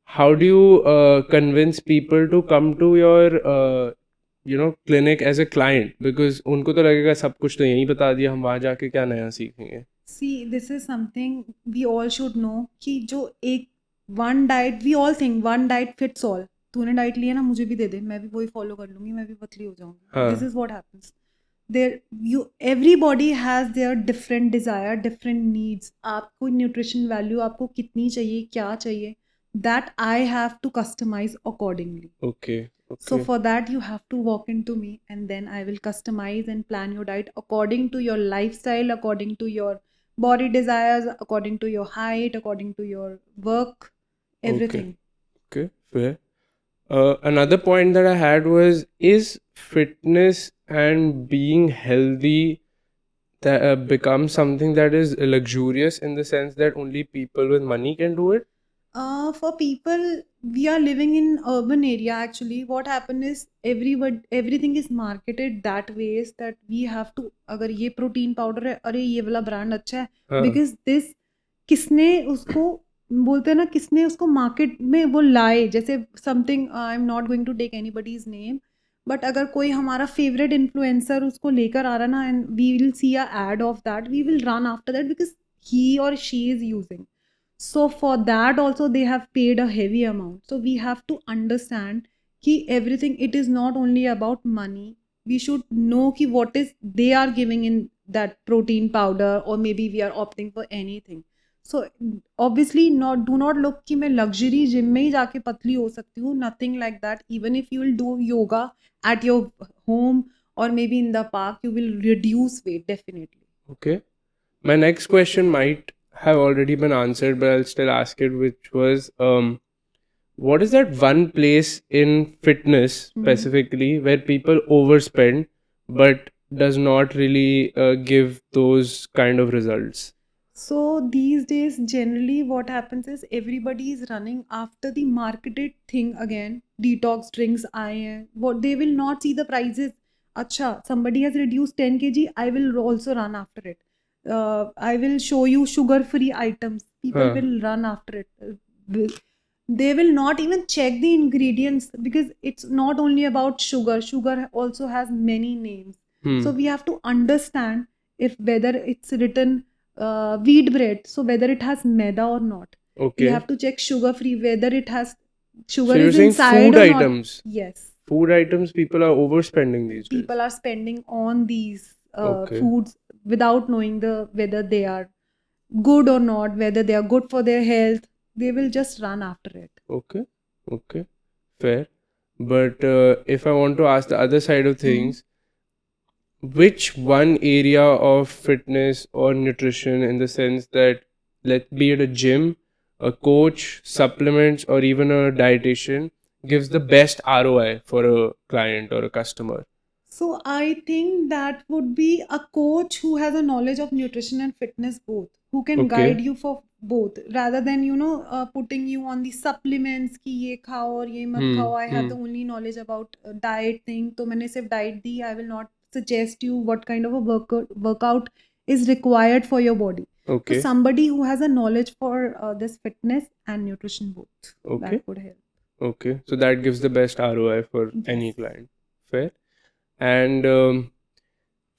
How do you convince people to come to your clinic as a client? Because उनको तो लगेगा सब कुछ तो यहीं बता दिया, हम वहाँ जाके क्या नया सीखेंगे? See, this is something we all should know, कि जो एक one diet, we all think one diet fits all. तूने डाइट लिया ना, मुझे भी दे दे, मैं भी वही फॉलो कर लूंगी, मैं भी पतली हो जाऊंगी. This is what happens. Everybody has their different desire, different needs. आपको nutrition value आपको कितनी चाहिए, क्या चाहिए, that I have to customize accordingly. Okay. So for that you have to walk into me, and then I will customize and plan your diet according to your lifestyle, according to your body desires, according to your height, according to your work, everything. Okay, fair. Another point that I had was, is fitness and being healthy that become something that is luxurious in the sense that only people with money can do it? For people, we are living in urban area. Actually, what happened is everything is marketed that ways that we have to. अगर ये protein powder है, अरे ये वाला brand अच्छा है, हाँ because this किसने उसको बोलते हैं ना, किसने उसको मार्केट में वो लाए, जैसे something, I am not going to take anybody's name, but अगर कोई हमारा फेवरेट इन्फ्लुएंसर उसको लेकर आ रहा ना, and we will see a ad of that, we will run after that because he or she is using. So for that also they have paid a heavy amount. So we have to understand कि everything, it is not only about money. We should know कि what is they are giving in that protein powder, or maybe we are opting for anything. So obviously not, do not look कि मैं luxury gym में ही जाके पतली हो सकती हूँ. Nothing like that. Even if you will do yoga at your home or maybe in the park, you will reduce weight definitely. okay. My next question might have already been answered, but I'll still ask it, which was what is that one place in fitness specifically where people overspend but does not really give those kind of results? So these days, generally, what happens is everybody is running after the marketed thing again. Detox drinks आए हैं. What they will not see the prices. अच्छा, somebody has reduced 10 kg. I will also run after it. I will show you sugar-free items. People Huh. will run after it. They will not even check the ingredients because it's not only about sugar. Sugar also has many names. So we have to understand if whether it's written wheat bread, so whether it has maida or not. Okay. We have to check sugar free, whether it has sugar So you're is saying inside food or not. items. Yes, Food items, people are overspending these days. people are spending on these Okay. foods without knowing the whether they are good or not, whether they are good for their health. They will just run after it. Okay. Okay. Fair. But if I want to ask the other side of things, which one area of fitness or nutrition, in the sense that, let be it a gym, a coach, supplements, or even a dietitian, gives the best ROI for a client or a customer? So I think that would be a coach who has a knowledge of nutrition and fitness both, who can Okay. guide you for both, rather than putting you on the supplements कि ये खाओ और ये मत खाओ. I have the only knowledge about diet thing, तो मैंने सिर्फ diet the. I will not suggest you what kind of a workout is required for your body. Okay. So somebody who has a knowledge for this fitness and nutrition both, Okay. that would help. Okay. So that gives the best ROI for any Yes. client. Fair. And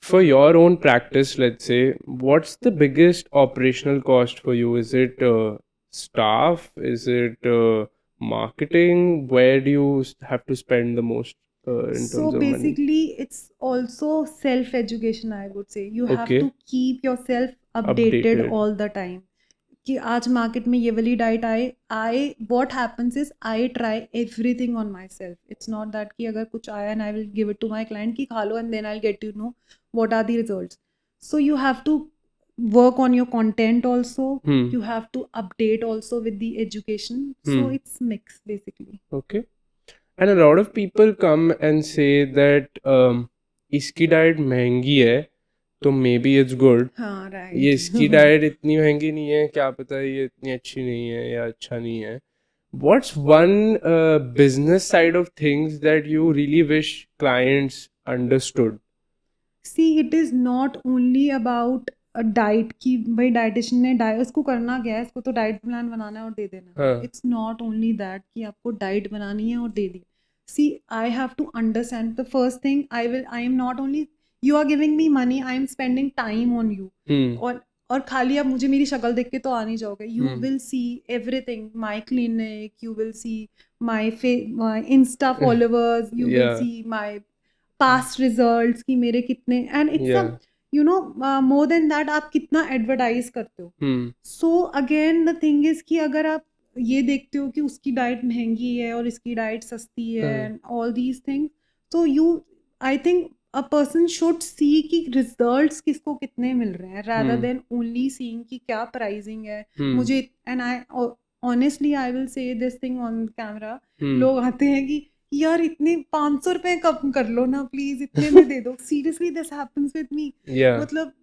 for your own practice, let's say, what's the biggest operational cost for you? Is it staff? Is it marketing? Where do you have to spend the most in So terms of money? basically, it's also self-education, I would say. You have Okay. to keep yourself updated Updated. all the time. कि आज market में ये वाली diet आए, आई what happens is I try everything on myself. It's not that कि अगर कुछ आया and I will give it to my client कि खा लो and then I'll get to know what are the results. So you have to work on your content also. You have to update also with the education. So it's mixed basically. Okay. And a lot of people come and say that इसकी diet महंगी है तो may be it's good, हाँ, right. ये इसकी diet इतनी महंगी नहीं है, क्या पता ये इतनी अच्छी नहीं है या अच्छा नहीं है. What's one business side of things that you really wish clients understood? See, it is not only about a diet कि भाई डाइटिशियन ने डाइट उसको करना क्या है, इसको तो डाइट प्लान बनाना है और दे देना. हाँ. इट्स नॉट ओनली दैट कि आपको डाइट बनानी है और दे दी. See, I have to understand the first thing. I am not only, you are giving me money, I am spending time on you. और खाली आप मुझे मेरी शक्ल देख के तो आ नहीं जाओगे. You will see everything, my clinic, you will see my insta followers, you will Yeah. See my past results कि मेरे कितने, and it's Yeah. More than that आप कितना एडवर्टाइज करते हो. So again the thing is कि अगर आप ये देखते हो कि उसकी डाइट महंगी है और इसकी डाइट सस्ती है एंड ऑल दीज थिंग्स, तो you, I think a person should see कि रिजल्ट्स किसको कितने मिल रहे हैं, rather देन ओनली सीइंग कि क्या प्राइसिंग है. मुझे, and I honestly I will से दिस थिंग ऑन कैमरा, लोग आते हैं कि यार इतने 500 रुपए कम कर लो ना प्लीज, इतने में दे दो. Seriously this happens with me. Yeah. मतलब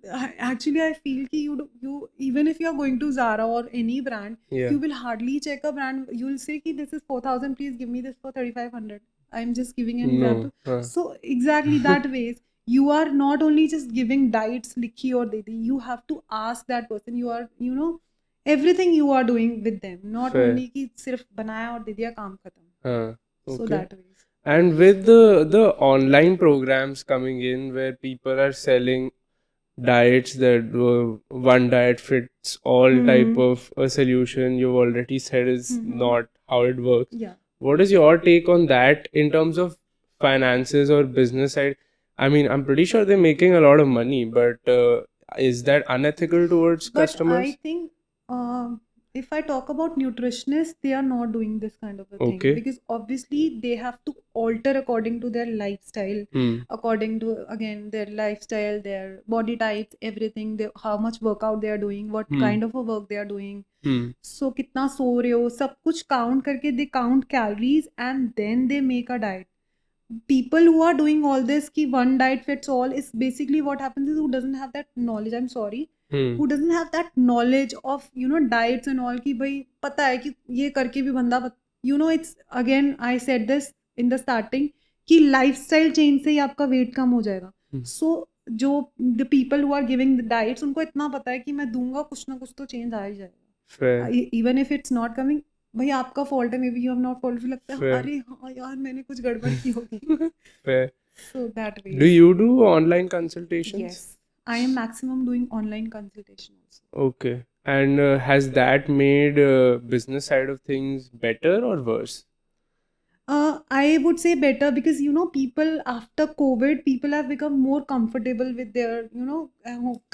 एक्चुअली आई फील कि you even if you are going to Zara or any brand, Yeah. you will hardly check a brand. You will say कि this is 4,000, please give me this for 3,500. I'm just giving an No. example. So exactly that ways you are not only just giving diets likhi or dedi, you have to ask that person. You are, you know, everything you are doing with them, not Fair. only कि सिर्फ बनाया और दे दिया काम खत्म. So Okay. that ways. And with the online programs coming in where people are selling diets that one diet fits all type of a solution, you've already said is not how it works. Yeah. What is your take on that in terms of finances or business side? I mean, I'm pretty sure they're making a lot of money, but is that unethical towards But customers? I think if I talk about nutritionists, they are not doing this kind of a thing Okay. because obviously they have to alter according to their lifestyle, according to again their lifestyle, their body types, everything, how much workout they are doing, what kind of a work they are doing. So कितना सो रहे हो, सब कुछ count करके they count calories and then they make a diet. People who are doing all this ki one diet fits all is basically what happens is who doesn't have that knowledge, I'm sorry, who doesn't have that knowledge of, you know, diets and all ki bhai pata hai ki ye karke bhi banda you know, it's again I said this in the starting कि lifestyle change से ही आपका weight कम हो जाएगा. So जो the people who are giving the diets उनको इतना पता है कि मैं दूंगा कुछ ना कुछ तो change आ ही जाएगा. Fair. Even if it's not coming, भाई आपका फॉल्ट है, may be you have not fault, लगता है Fair. अरे हाँ यार मैंने कुछ गड़बड़ की होगी. Fair. So that way. Do you do online consultations? Yes, I am maximum doing online consultation also. Okay. And has that made business side of things better or worse? I would say better because you know people after COVID people have become more comfortable with their, you know,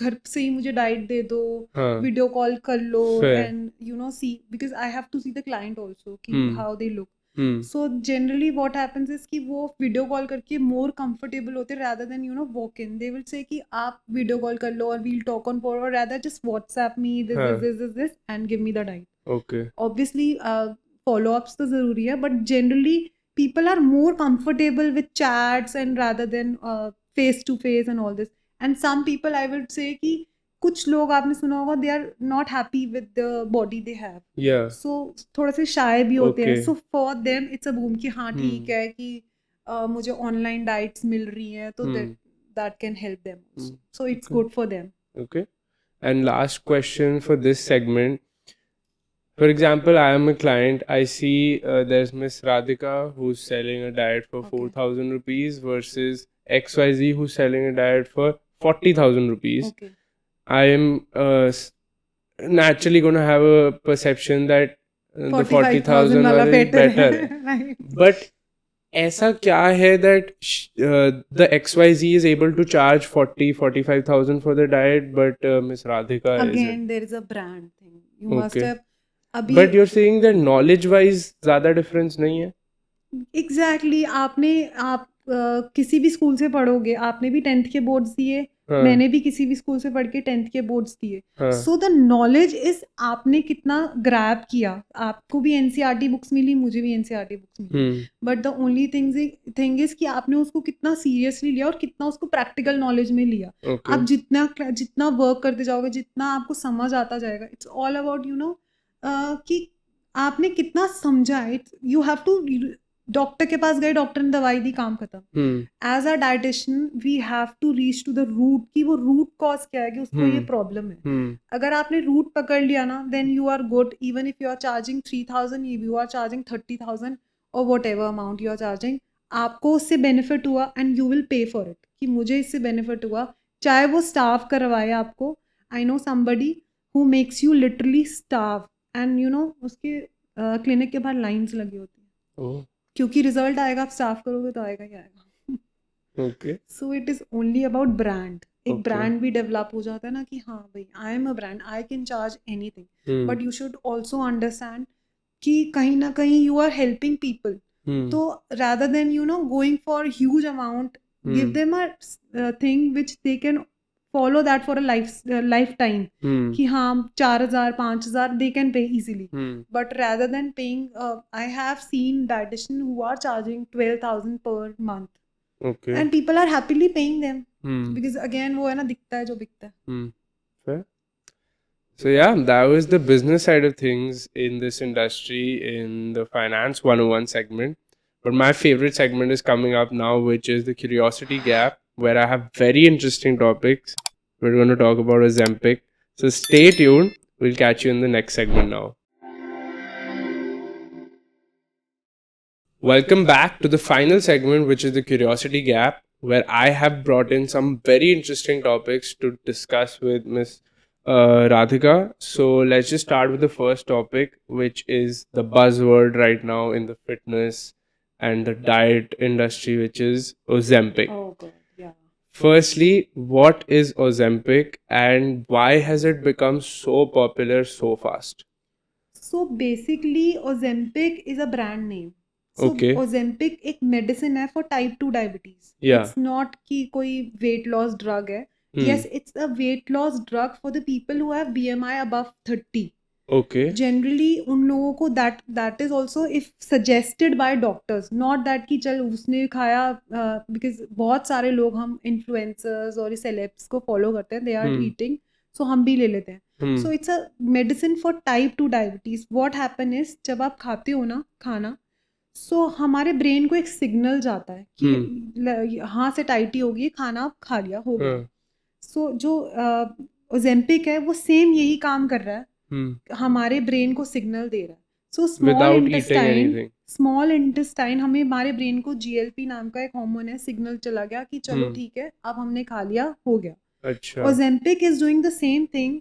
घर से ही मुझे diet दे दो, video call कर लो. Fair. And you know see because I have to see the client also कि how they look. So generally what happens is कि वो video call करके more comfortable होते rather than you know walk in. They will say कि आप video call कर लो और we'll talk on phone, or rather just WhatsApp me this and give me the diet. Okay. Obviously follow-ups तो ज़रूरी है, but generally people are more comfortable with chats and rather than face to face and all this. And some people I would say कि कुछ लोग आपने सुना होगा they are not happy with the body they have. Yeah. So थोड़े से shy भी होते हैं. Okay. So for them it's a boom कि हाँ ठीक है कि मुझे online diets मिल रही हैं तो that can help them also. So it's good for them. Okay. And last question for this segment. For example, I am a client. I see there's Miss Radhika who's selling a diet for 4,000 rupees versus XYZ who's selling a diet for 40,000 rupees. Okay. I am naturally going to have a perception that the 40,000 वाला is better. Right. But ऐसा क्या है that the XYZ is able to charge 45,000 for the diet, but Miss Radhika isn't? Again there is a brand thing. You must Okay. have अभी But you're saying that knowledge wise ज़्यादा difference नहीं है? Exactly आप किसी भी school से पढ़ोगे, आपने भी 10th के बोर्ड्स दिए, मैंने भी किसी भी स्कूल से पढ़ के 10th के बोर्ड्स दिए. सो द नॉलेज इज आपने कितना ग्रैब किया. आपको भी एनसीईआरटी बुक्स मिली, मुझे भी एनसीईआरटी बुक्स मिली, but the only thing is कि आपने उसको कितना सीरियसली लिया और कितना उसको प्रैक्टिकल नॉलेज में लिया. Okay. आप जितना वर्क करते जाओगे, जितना आपको समझ आता जाएगा, it's all about you know कि आपने कितना समझा. It's you have to doctor के पास गए, डॉक्टर ने दवाई दी, काम खत्म. As a dietitian we have to reach to the root कि वो रूट कॉज क्या है कि उसको ये प्रॉब्लम है. अगर आपने रूट पकड़ लिया ना then you are good. Even if you are charging 3,000, you are charging 30,000 और whatever amount you are charging, आपको उससे बेनिफिट हुआ and you will pay for it कि मुझे इससे बेनिफिट हुआ. चाहे वो स्टाफ करवाए आपको. I know somebody who makes you literally staff and you know उसके क्लिनिक के बाहर लाइन्स लगी होती है. क्योंकि रिजल्ट आएगा, आप स्टाफ करोगे तो आएगा ही आएगा. Okay. So it is only about brand. एक Okay. ब्रांड भी डेवलप हो जाता है ना कि हाँ भाई I am a brand, I can charge anything, but you should also understand कि कहीं ना कहीं यू आर हेल्पिंग पीपल. तो rather than you know going for huge amount, give them a thing which they can follow that for a lifetime. Hmm. कि हाँ 4,000 5,000 they can pay easily. Hmm. But rather than paying, I have seen dietitians who are charging 12,000 per month, Okay. and people are happily paying them Hmm. because again वो है ना दिखता है जो बिकता है. Hmm. Fair. So yeah, that was the business side of things in this industry in the Finance 101 segment. But my favorite segment is coming up now, which is the Curiosity Gap, where I have very interesting topics. We're going to talk about Ozempic. So stay tuned. We'll catch you in the next segment now. Welcome back to the final segment, which is the Curiosity Gap, where I have brought in some very interesting topics to discuss with Miss Radhika. So let's just start with the first topic, which is the buzzword right now in the fitness and the diet industry, which is Ozempic. Oh god, yeah. Firstly, what is Ozempic and why has it become so popular so fast? So basically Ozempic is a brand name. So Okay. Ozempic एक medicine है for type 2 diabetes. Yeah. It's not कि कोई weight loss drug है. Yes, it's a weight loss drug for the people who have BMI above 30. Okay. Generally उन लोगों को that is also if suggested by doctors, not that कि चल उसने खाया because बहुत सारे लोग हम influencers और celebs को follow करते हैं, they are eating, so हम भी ले लेते हैं. So it's a medicine for type 2 diabetes. What happen is जब आप खाते हो ना खाना, so हमारे ब्रेन को एक सिग्नल जाता है कि हाँ से टाइटी होगी, खाना आप खा लिया हो गया. सो जो ओजेम्पिक है वो सेम यही काम कर रहा है, हमारे ब्रेन को सिग्नल दे रहा है. सो स्मॉल इंटेस्टाइन हमें हमारे ब्रेन को GLP नाम का एक हार्मोन है, सिग्नल चला गया कि चलो ठीक है अब हमने खा लिया हो गया. अच्छा. Ozempic is doing the same thing.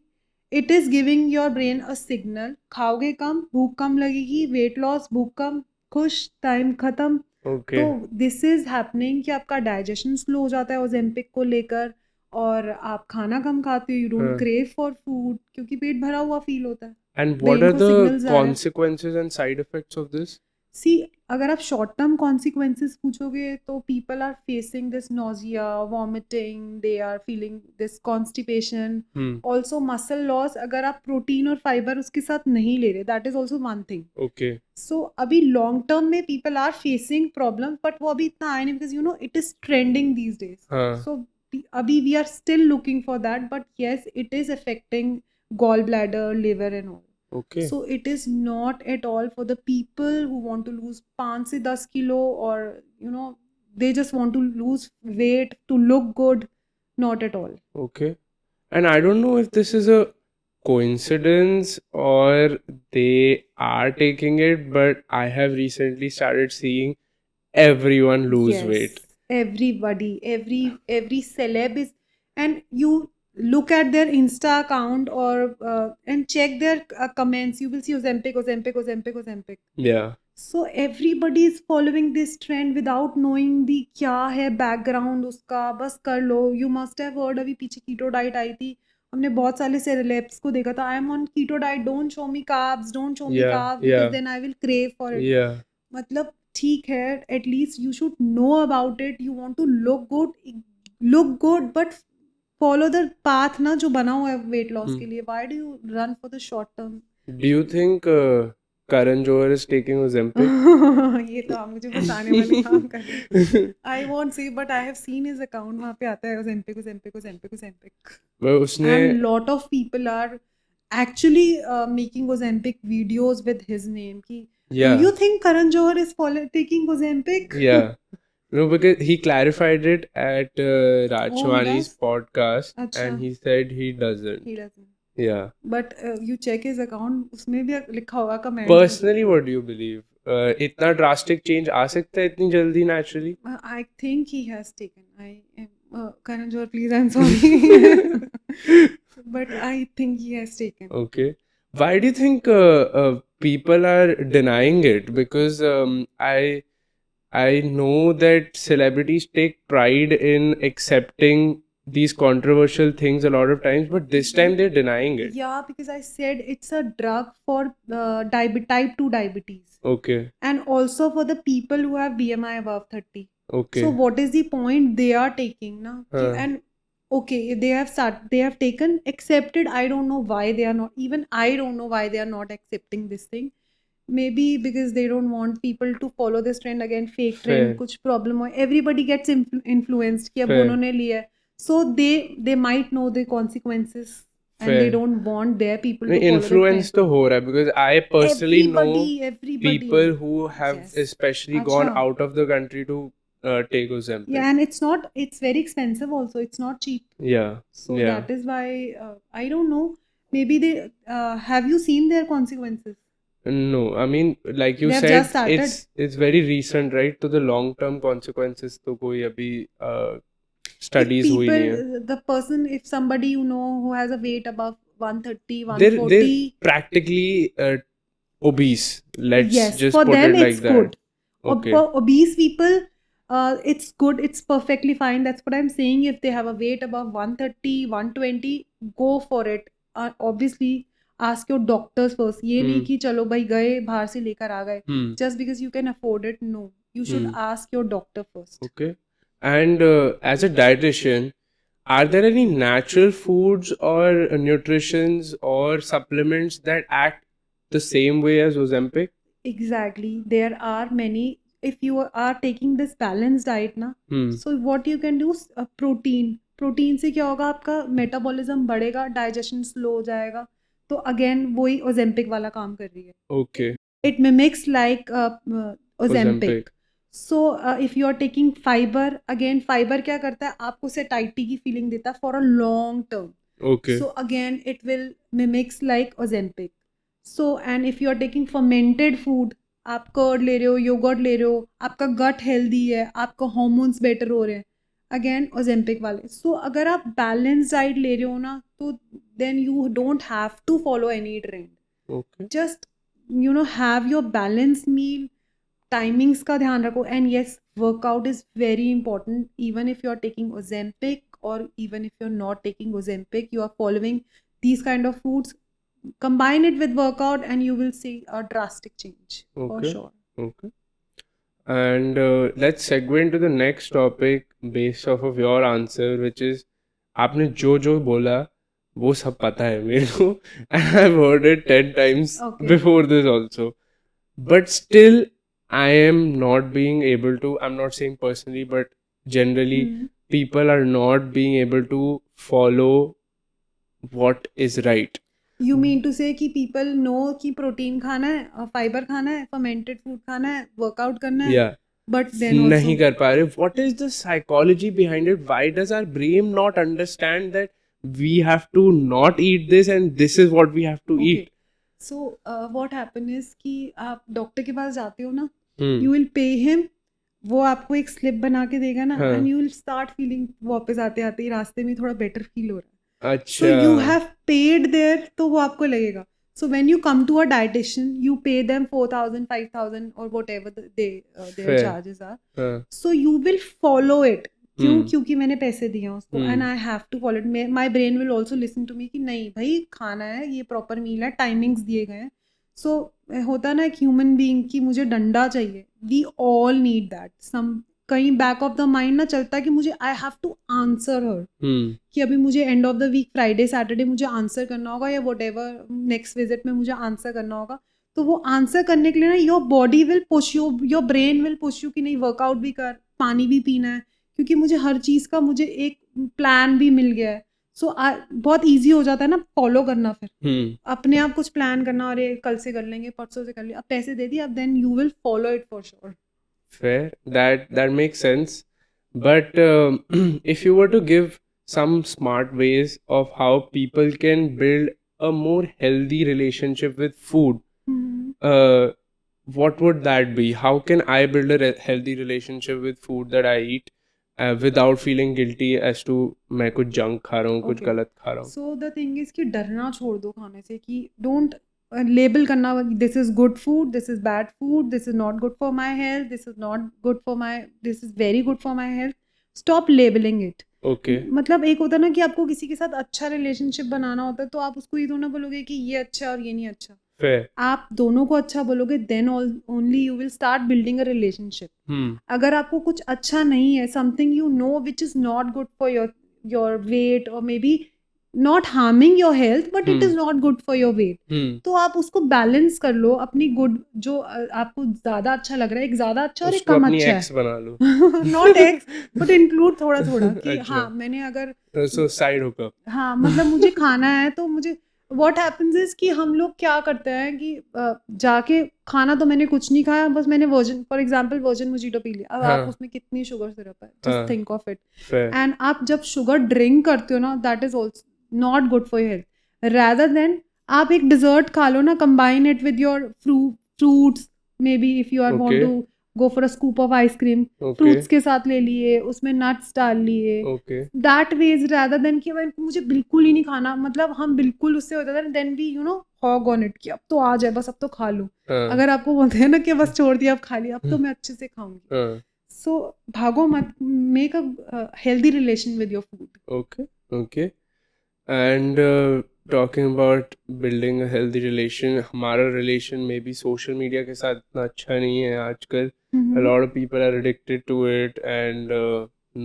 It is giving your brain a signal, खाओगे कम, भूख कम लगेगी, वेट लॉस, भूख कम, खुश, टाइम खत्म. Okay. तो दिस इज हैपनिंग कि आपका डाइजेशन स्लो हो जाता है ओजेम्पिक को लेकर, और आप खाना कम खाते हो, you don't crave for food क्योंकि पेट भरा हुआ फील होता है. And what brain are को the signals आ रहे हैं. consequences and side effects of this? सी अगर आप शॉर्ट टर्म कॉन्सिक्वेंसेस पूछोगे तो people are facing this nausea, vomiting, they are feeling this constipation, also muscle loss. अगर आप प्रोटीन और फाइबर उसके साथ नहीं ले रहे, that is also one thing. Okay. So अभी लॉन्ग टर्म में people are facing problem, but वो अभी इतना आया नहीं because you know it is trending these days. So अभी we are still looking for that, but yes it is affecting gall bladder, liver and all. Okay. So it is not at all for the people who want to lose 5 से 10 kilo, or you know they just want to lose weight to look good. Not at all. Okay. And I don't know if this is a coincidence or they are taking it, but I have recently started seeing everyone lose Yes. weight. Everybody, every celeb is, and you look at their Insta account or and check their comments, you will see Ozempic, Ozempic, Ozempic, Ozempic. Yeah. So everybody is following this trend without knowing the क्या है background उसका, बस कर लो. You must have heard, अभी पीछे keto diet आई थी, हमने बहुत सारे celebs को देखा था, I am on keto diet, don't show me carbs, don't show me Yeah, carbs yeah. because then I will crave for it. Yeah. मतलब ठीक है, at least you should know about it. You want to look good, but follow the path ना जो बना हुआ है weight loss के लिए. Why do you run for the short term? Do you think Karan Johar is taking Ozempic? ये तो आप मुझे बताने वाले काम कर रहे हैं. I won't say, but I have seen his account, वहाँ पे आता है Ozempic, Ozempic, Ozempic, Ozempic. But उसने And lot of people are actually making Ozempic videos with his name. कि Yeah. do you think Karan Johar is taking Ozempic? Yeah. No, because he clarified it at Raj Oh, he Shivani's does? podcast, अच्छा. and he said he doesn't. He doesn't. Yeah. But you check his account, उसमें भी लिखा होगा comment. Personally, what do you believe? इतना drastic change आ सकता है इतनी जल्दी naturally? I think he has taken. I am Karan Johar, please, I'm sorry. But I think he has taken. Okay. Why do you think people are denying it? Because I know that celebrities take pride in accepting these controversial things a lot of times, but this time they're denying it. Yeah, because I said it's a drug for type 2 diabetes, Okay. and also for the people who have BMI above 30. Okay. So what is the point they are taking now? Huh. And okay, they have taken, accepted. I don't know why they are not, even I don't know why they are not accepting this thing. Maybe because they don't want people to follow this trend again, fake trend, Fair. कुछ problem हो, everybody gets influenced कि अब Fair. उन्होंने लिया है, so they might know the consequences and they Fair. don't want their people to नहीं, follow the influence trend. तो हो रहा है because I personally know Everybody people who have yes, especially gone अच्छा, out of the country to take Ozempic. yeah, and it's very expensive also, it's not cheap. Yeah. So Yeah. that is why I don't know, maybe they have you seen their consequences? No, I mean, like you They have said, just started. it's very recent, right? So the long term consequences तो कोई अभी studies If हुई नहीं है. people, the person, if somebody you know who has a weight above 130, They're 140, practically obese. Let's yes, just for put them it like it's that. good. Okay. For obese people, it's good, it's perfectly fine. That's what I'm saying. If they have a weight above 130, 120, go for it. Obviously, ask your doctors first. ये नहीं कि चलो भाई गए बाहर से लेकर आ गए. Hmm. Just because you can afford it, no. You should Hmm. ask your doctor first. Okay. And as a dietitian, are there any natural foods or nutritions or supplements that act the same way as Ozempic? Exactly. There are many. If you are taking this balanced diet ना, Hmm. so what you can do is protein. Protein से क्या होगा, आपका metabolism बढ़ेगा, digestion slow हो जाएगा. तो again वही ओजेम्पिक वाला काम कर रही है. Okay. It mimics like Ozempic. Ozempic. So if you are taking fiber, again fiber क्या करता है, आपको satiety की feeling देता है for a long term. Okay. So again it will mimics like Ozempic. So and if you are taking fermented food, आप curd ले रहे हो, योगर्ट ले रहे हो, आपका गट हेल्दी है, आपका हार्मोन्स बेटर हो रहे हैं, अगेन ओजेम्पिक वाले. सो अगर आप बैलेंस डाइट ले रहे हो ना, तो then you don't have to follow any trend. Okay. Just have your balanced meal, timings का ध्यान रखो. And yes, workout is very important. Even if you are taking Ozempic or even if you're not taking Ozempic, you are following these kind of foods, combine it with workout and you will see a drastic change for Okay. sure. Okay. And let's segue into the next topic based off of your answer, which is आपने जो जो बोला वो सब पता है मेरे को. I've heard it 10 times Okay. before this also. But still, I am not being able to, I'm not saying personally, but generally, people are not being able to follow what is right. You mean to say कि people know कि protein खाना है, fibre खाना है, fermented food खाना है, workout करना है, Yeah. but then also नहीं कर पा रहे. What is the psychology behind it? Why does our brain not understand that we have to not eat this and this is what we have to Okay. eat? So what happen is कि आप doctor के पास जाते हो ना, Hmm. you will pay him, वो आपको एक slip बना के देगा ना, हाँ. and you will start feeling, वापस आते आते ही रास्ते में थोड़ा बेटर फील हो रहा है. अच्छा. So you have paid there, तो वो आपको लगेगा. So when you come to a dietitian, you pay them 4,000, 5,000 or whatever their Fair. charges are. हाँ. So you will follow it. क्यों? Hmm. क्योंकि मैंने पैसे दिए हैं उसको, and I have to follow it. My brain will also listen to me कि नहीं भाई खाना है, ये proper meal है, timings दिए गए हैं. So होता ना एक ह्यूमन बीइंग की मुझे डंडा चाहिए. We all need that. कहीं बैक ऑफ द माइंड ना चलता है कि मुझे I have to answer her, कि अभी मुझे end of the week Friday Saturday मुझे आंसर करना होगा, या वट एवर नेक्स्ट विजिट में मुझे आंसर करना होगा. तो वो आंसर करने के लिए ना your body will push you, your brain will push you कि नहीं वर्कआउट भी कर, पानी भी पीना है, क्योंकि मुझे हर चीज़ का मुझे एक प्लान भी मिल गया है. सो बहुत ईजी हो जाता है ना फॉलो करना. फिर अपने आप कुछ प्लान करना, और ये कल से कर लेंगे, परसों से कर लेंगे, अब पैसे दे दिए, अब then you will follow it for sure. Fair. That makes sense. But if you were to give some smart ways of how people can build a more healthy relationship with food, what would that be? How can I build a healthy relationship with food that I eat without feeling guilty as to मैं कुछ junk खा रहा हूँ, कुछ Okay. गलत खा रहा हूँ? सो द थिंग इज कि डरना छोड़ दो खाने से, कि डोंट लेबल करना, this is good food, this is bad food, this is not good for my health, this is not good for my, this is very good for my health. Stop labelling it. Okay. मतलब एक होता है ना कि आपको किसी के साथ अच्छा रिलेशनशिप बनाना होता है, तो आप उसको ये तो ना बोलोगे कि ये अच्छा है और ये नहीं अच्छा. Fair. आप दोनों को अच्छा बोलोगे, then only you will start building a relationship. अगर आपको कुछ अच्छा नहीं है, something you know which is not good for your your weight, or maybe not harming your health, but it is not good for your weight. तो आप उसको balance कर लो, अपनी गुड जो आपको ज्यादा अच्छा लग रहा है, एक ज्यादा अच्छा और एक उसको कम अपनी अच्छा एक्स बना लो. है नॉट एक्स, बट इंक्लूड थोड़ा थोड़ा कि अच्छा. हाँ मैंने अगर So side hookup. हाँ मतलब मुझे खाना है तो मुझे व्हाट हैपेंस इज कि हम लोग क्या करते हैं कि जाके खाना तो मैंने कुछ नहीं खाया, बस मैंने virgin for example virgin mojito P लिया, अब आप हाँ. उसमें कितनी शुगर सिरप है, हाँ. Just think of it. Fair. And आप जब शुगर ड्रिंक करते हो ना, that is also not good for your health. Rather than आप एक डिजर्ट खा लो ना, combine it with your fruits, maybe if you are want Okay. To go for a scoop of ice cream, Okay. Fruits के साथ ले लिए, उसमें नट्स डाल लिए, Okay. That ways rather than कि भाई मुझे बिल्कुल ही नहीं खाना, मतलब हम बिल्कुल उससे होता था then we hog on it कि अब तो आ जाए बस, अब तो खा लो. हाँ. अगर आपको बोलते हैं ना कि बस छोड़ दिया अब खा लिया, अब तो मैं अच्छे से खाऊंगी. हाँ. सो भागो मत, make a healthy relation with your food. Okay. Okay. And talking about building a healthy relation, हमारा relation में भी social media के साथ इतना अच्छा नहीं है आजकल. A lot of people are addicted to it and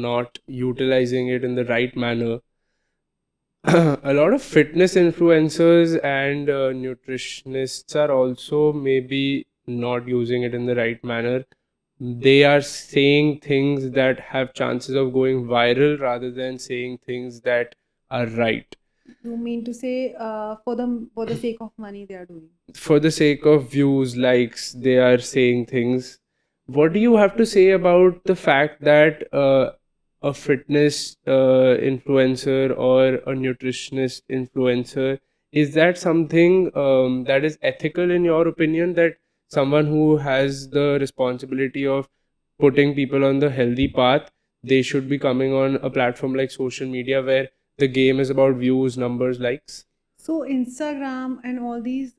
not utilizing it in the right manner. A lot of fitness influencers and nutritionists are also maybe not using it in the right manner. They are saying things that have chances of going viral rather than saying things that are right. You mean to say for the sake of money they are doing? For the sake of views, likes, they are saying things. What do you have to say about the fact that a fitness influencer or a nutritionist influencer, is that something that is ethical in your opinion, that someone who has the responsibility of putting people on the healthy path, they should be coming on a platform like social media where the game is about views, numbers, likes? So Instagram and all these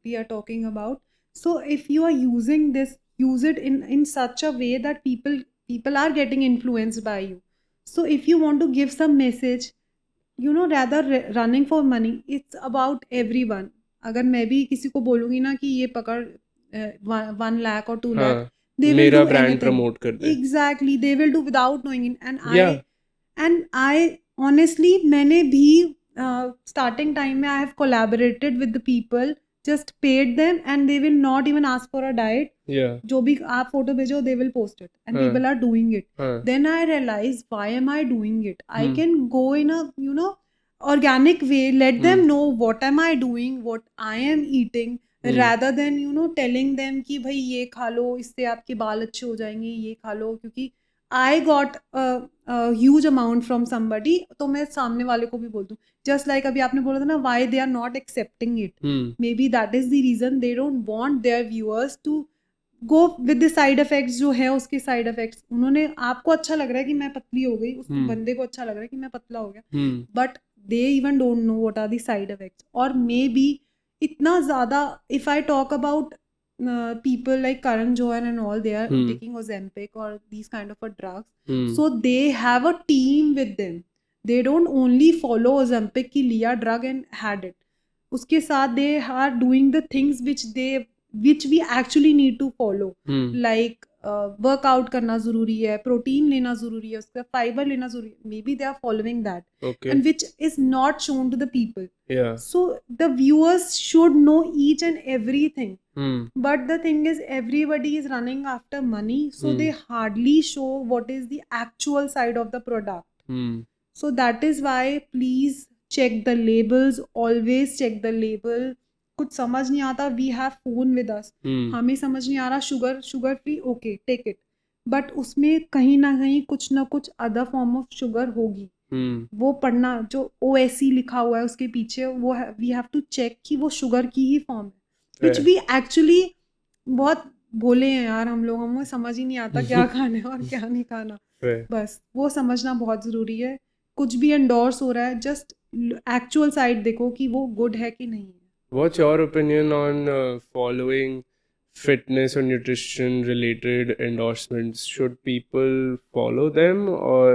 we are talking about. So if you are using this, use it in such a way that people are getting influenced by you. So if you want to give some message, rather running for money, it's about everyone. अगर मैं भी किसी को बोलूँगी ना कि ये पकड़ 1 lakh or 2 lakh, हाँ, they will मेरा do ब्रांड anything. प्रमोट कर दे. Exactly, they will do without knowing it. Yeah. And I honestly, मैंने भी starting time में I have collaborated with the people, just paid them, and they will not even ask for a diet. Yeah. जो भी आप photo भेजो, they will post it, and people are doing it. हाँ. Then I realized, why am I doing it? I Hmm. can go in a organic way, let them know what am I doing, what I am eating, rather than telling them कि भाई ये खा लो, इससे आपके बाल अच्छे हो जाएंगे, ये खा लो, क्योंकि I got a huge amount from somebody, तो मैं सामने वाले को भी बोल दूँ. Just like अभी आपने बोला था ना, why they are not accepting it. Maybe that is the reason they don't want their viewers to go with the side effects जो है उसके side effects. उन्होंने, आपको अच्छा लग रहा है कि मैं पतली हो गई, उस बंदे को अच्छा लग रहा है कि मैं पतला हो गया, but they even don't know what are the side effects. और maybe इतना ज़्यादा, if I talk about people like Karan Johar and all, they are taking Ozempic or these kind of a drugs. So they have a team with them. They don't only follow Ozempic ki liya drug and had it. उसके साथ they are doing the things which we actually need to follow. Like workout करना ज़रूरी है, protein लेना ज़रूरी है, उसका fibre लेना ज़रूरी है. Maybe they are following that, and which is not shown to the people. Yeah. So the viewers should know each and everything. But the thing is, everybody is running after money, so they hardly show what is the actual side of the product. So that is why, please check the labels, always check the label. कुछ समझ नहीं आता, we have phone with us, हमें समझ नहीं आ रहा, sugar free, okay take it, but उसमें कहीं ना कुछ अदर फॉर्म ऑफ शुगर होगी. वो पढ़ना, जो OSC लिखा हुआ है उसके पीछे, वो वी हैव टू चेक कि वो शुगर की ही फॉर्म है, विच वी एक्चुअली बहुत भोले हैं यार हम लोग, हमें समझ ही नहीं आता क्या खाना है और क्या नहीं खाना. बस वो समझना बहुत ज़रूरी है. कुछ भी एंडोर्स हो रहा है, जस्ट एक्चुअल साइड देखो कि वो गुड है कि नहीं है. What's your opinion on following fitness or nutrition related endorsements? Should people follow them or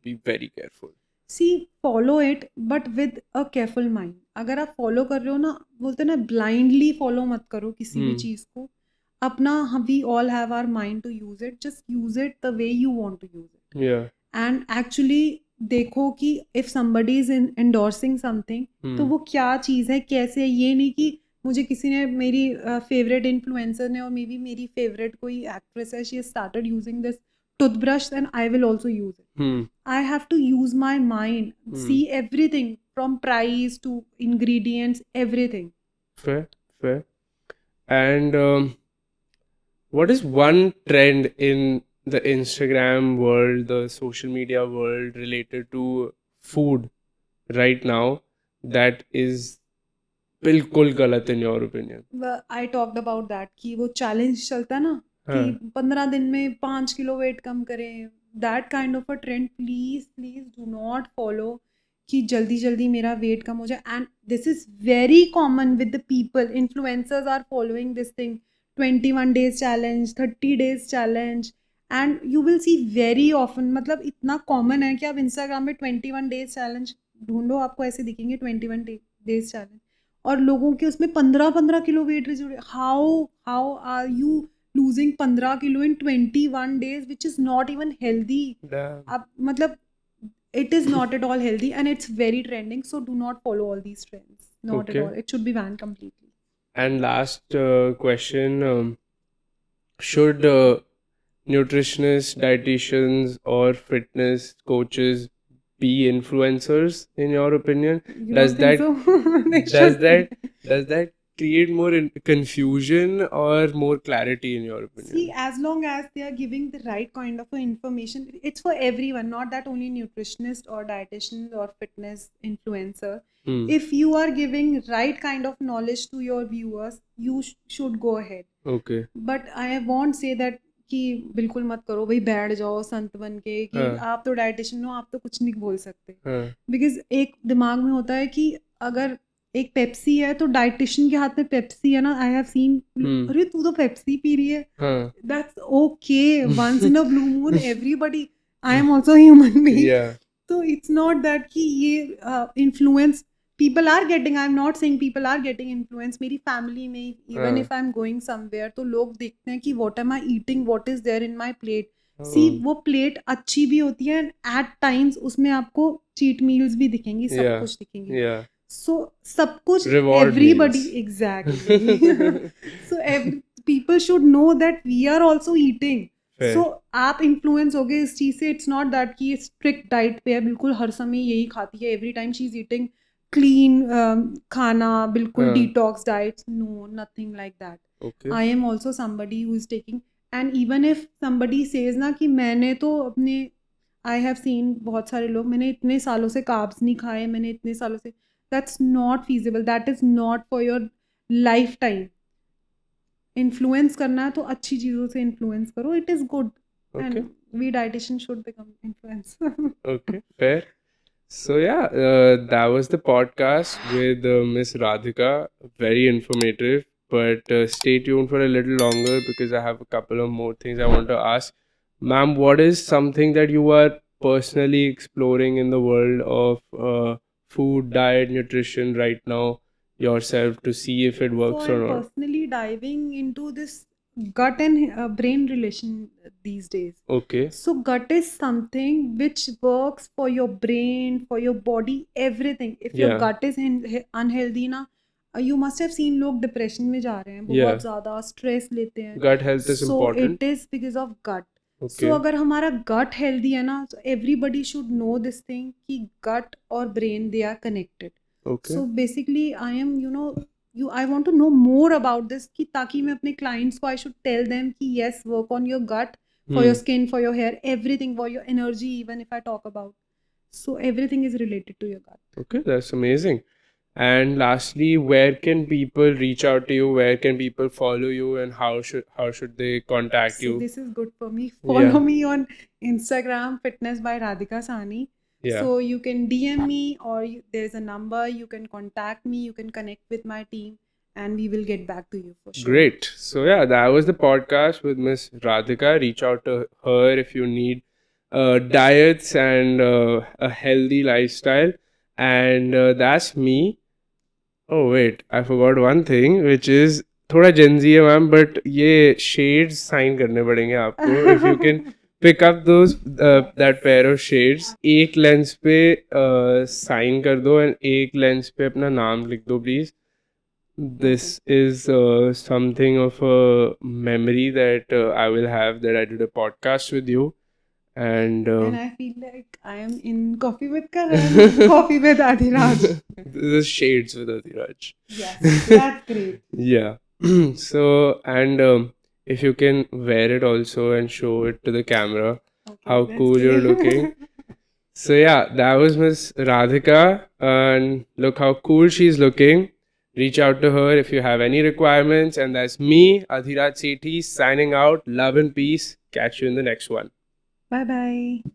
be very careful? See follow it, but with a careful mind. अगर आप फॉलो कर रहे हो ना, बोलते ना ब्लाइंडली फॉलो मत करो किसी भी चीज़ को. अपना, we all have our mind to use it, just use it the way you want to use it. Yeah. And actually देखो कि if somebody is endorsing something तो Hmm. वो क्या चीज़ है, कैसे है। ये नहीं कि मुझे किसी ने, मेरी फेवरेट इन्फ्लुएंसर ने, और मे बी मेरी फेवरेट कोई एक्ट्रेस है, she started using this toothbrush and I will also use it. Hmm. I have to use my mind, see everything from price to ingredients, everything. Fair, fair. And what is one trend in the Instagram world, the social media world related to food right now that is बिल्कुल गलत in your opinion? I talked about that कि वो challenge चलता है ना कि हाँ. 15 दिन में 5 किलो वेट कम करें. That kind of a trend, please do not follow कि जल्दी जल्दी मेरा वेट कम हो जाए. And this is very common with the people. Influencers are following this thing, 21 days challenge, 30 days challenge, and you will see very often. मतलब इतना common है कि आप Instagram में 21 days challenge ढूंढो, आपको ऐसे दिखेंगे 21 days challenge. और लोगों के उसमें 15-15 kilo weight reduce. How are you losing 15 kilo in 21 days, which is not even healthy. Damn. अब मतलब it is not at all healthy and it's very trending, so do not follow all these trends, not at Okay. all. It should be banned completely. And last question, should nutritionists, dietitians, or fitness coaches be influencers in your opinion? You Does don't think that so? They does should that be. does that create more confusion or more clarity in your See, opinion? as long as they are giving the right kind of information, it's for everyone, not that only nutritionist or dietitian or fitness influencer. Hmm. If you are giving right kind of knowledge to your viewers, you should go ahead. Okay. But I won't say that कि बिल्कुल मत करो भाई, बैठ जाओ संत बन के कि हाँ. आप तो डाइटिशियन हो, आप तो कुछ नहीं बोल सकते. हाँ. बिकॉज एक दिमाग में होता है कि अगर एक पेप्सी है तो डाइटिशियन के हाथ में पेप्सी है ना. आई हैव सीन, अरे तू तो पेप्सी पी रही है. हाँ. That's okay. Once in a blue moon, everybody. I am also a human being. Yeah. So it's not that कि ये influence people are getting. I'm not saying people are getting influence. मेरी family में even हाँ. if I'm going somewhere तो लोग देखते हैं कि what am I eating, what is there in my plate. See, वो प्लेट अच्छी भी होती है and at times उसमें आपको cheat meals भी दिखेंगी, सब Yeah. कुछ दिखेंगी. Yeah. So सब कुछ Reward everybody meals. exactly. So people should know that we are also eating. Fair. So आप इन्फ्लुएंस हो गए इस चीज़ से. इट्स नॉट दैट कि स्ट्रिक्ट डाइट पे है, बिल्कुल हर समय यही खाती है, every time she is eating clean खाना, बिल्कुल हाँ. Detox diet. No, nothing like that. Okay. I am also somebody who is taking. And even if somebody says ना कि मैंने तो अपने, आई हैव सीन बहुत सारे लोग, मैंने इतने सालों से कार्ब्स नहीं खाए, मैंने इतने सालों से, that's not feasible. That is not for your life time. Influence करना है तो अच्छी चीज़ों से इन्फ्लुएंस करो. It is good. Okay. And we dietitian should become influence. Okay. Fair. So yeah, that was the podcast with Miss Radhika. Very informative. But stay tuned for a little longer because I have a couple of more things I want to ask. Ma'am, what is something that you are personally exploring in the world of food, diet, nutrition right now yourself to see if it So works or I'm not? personally diving into this gut and brain relation these days. Okay. So gut is something which works for your brain, for your body, everything. If your Yeah. gut is unhealthy ना, you must have seen लोग depression में जा रहे हैं, Yeah. बहुत ज़्यादा stress लेते हैं. Gut health is So important. it is because of gut. Okay. So अगर हमारा gut healthy है ना, so everybody should know this thing कि gut और brain they are connected. Okay. So basically I am, I want to know more about this कि ताकि मैं अपने clients को I should tell them कि yes, work on your gut, for your skin, for your hair, everything, for your energy, even if I talk about. So everything is related to your gut. Okay, that's amazing. And lastly, where can people reach out to you? Where can people follow you, and how should they contact So you? this is good for me. Follow Yeah. me on Instagram, Fitness by Radhika Sani. Yeah. So you can DM me, or there's a number, you can contact me, you can connect with my team, and we will get back to you for sure. Great. So yeah, that was the podcast with Miss Radhika. Reach out to her if you need diets and a healthy lifestyle. And that's me. Oh wait, I forgot one thing, which is थोड़ा Gen Z है ma'am, but ये shades sign करने पड़ेंगे आपको. If you can pick up those that pair of shades. एक lens पे sign कर दो and एक लेंस पे अपना नाम लिख दो please. This is something of a memory that I will have, that I did a podcast with you, and And I feel like I am in Coffee with Karan, Coffee with Adhiraj. this is Shades with Adhiraj. Yes, that's great. Yeah. So, and if you can wear it also and show it to the camera, Okay, how let's cool do you're it. looking. So yeah, that was Miss Radhika, and look how cool she's looking. Reach out to her if you have any requirements, and that's me, Adhiraj Sethi, signing out. Love and peace. Catch you in the next one. Bye bye.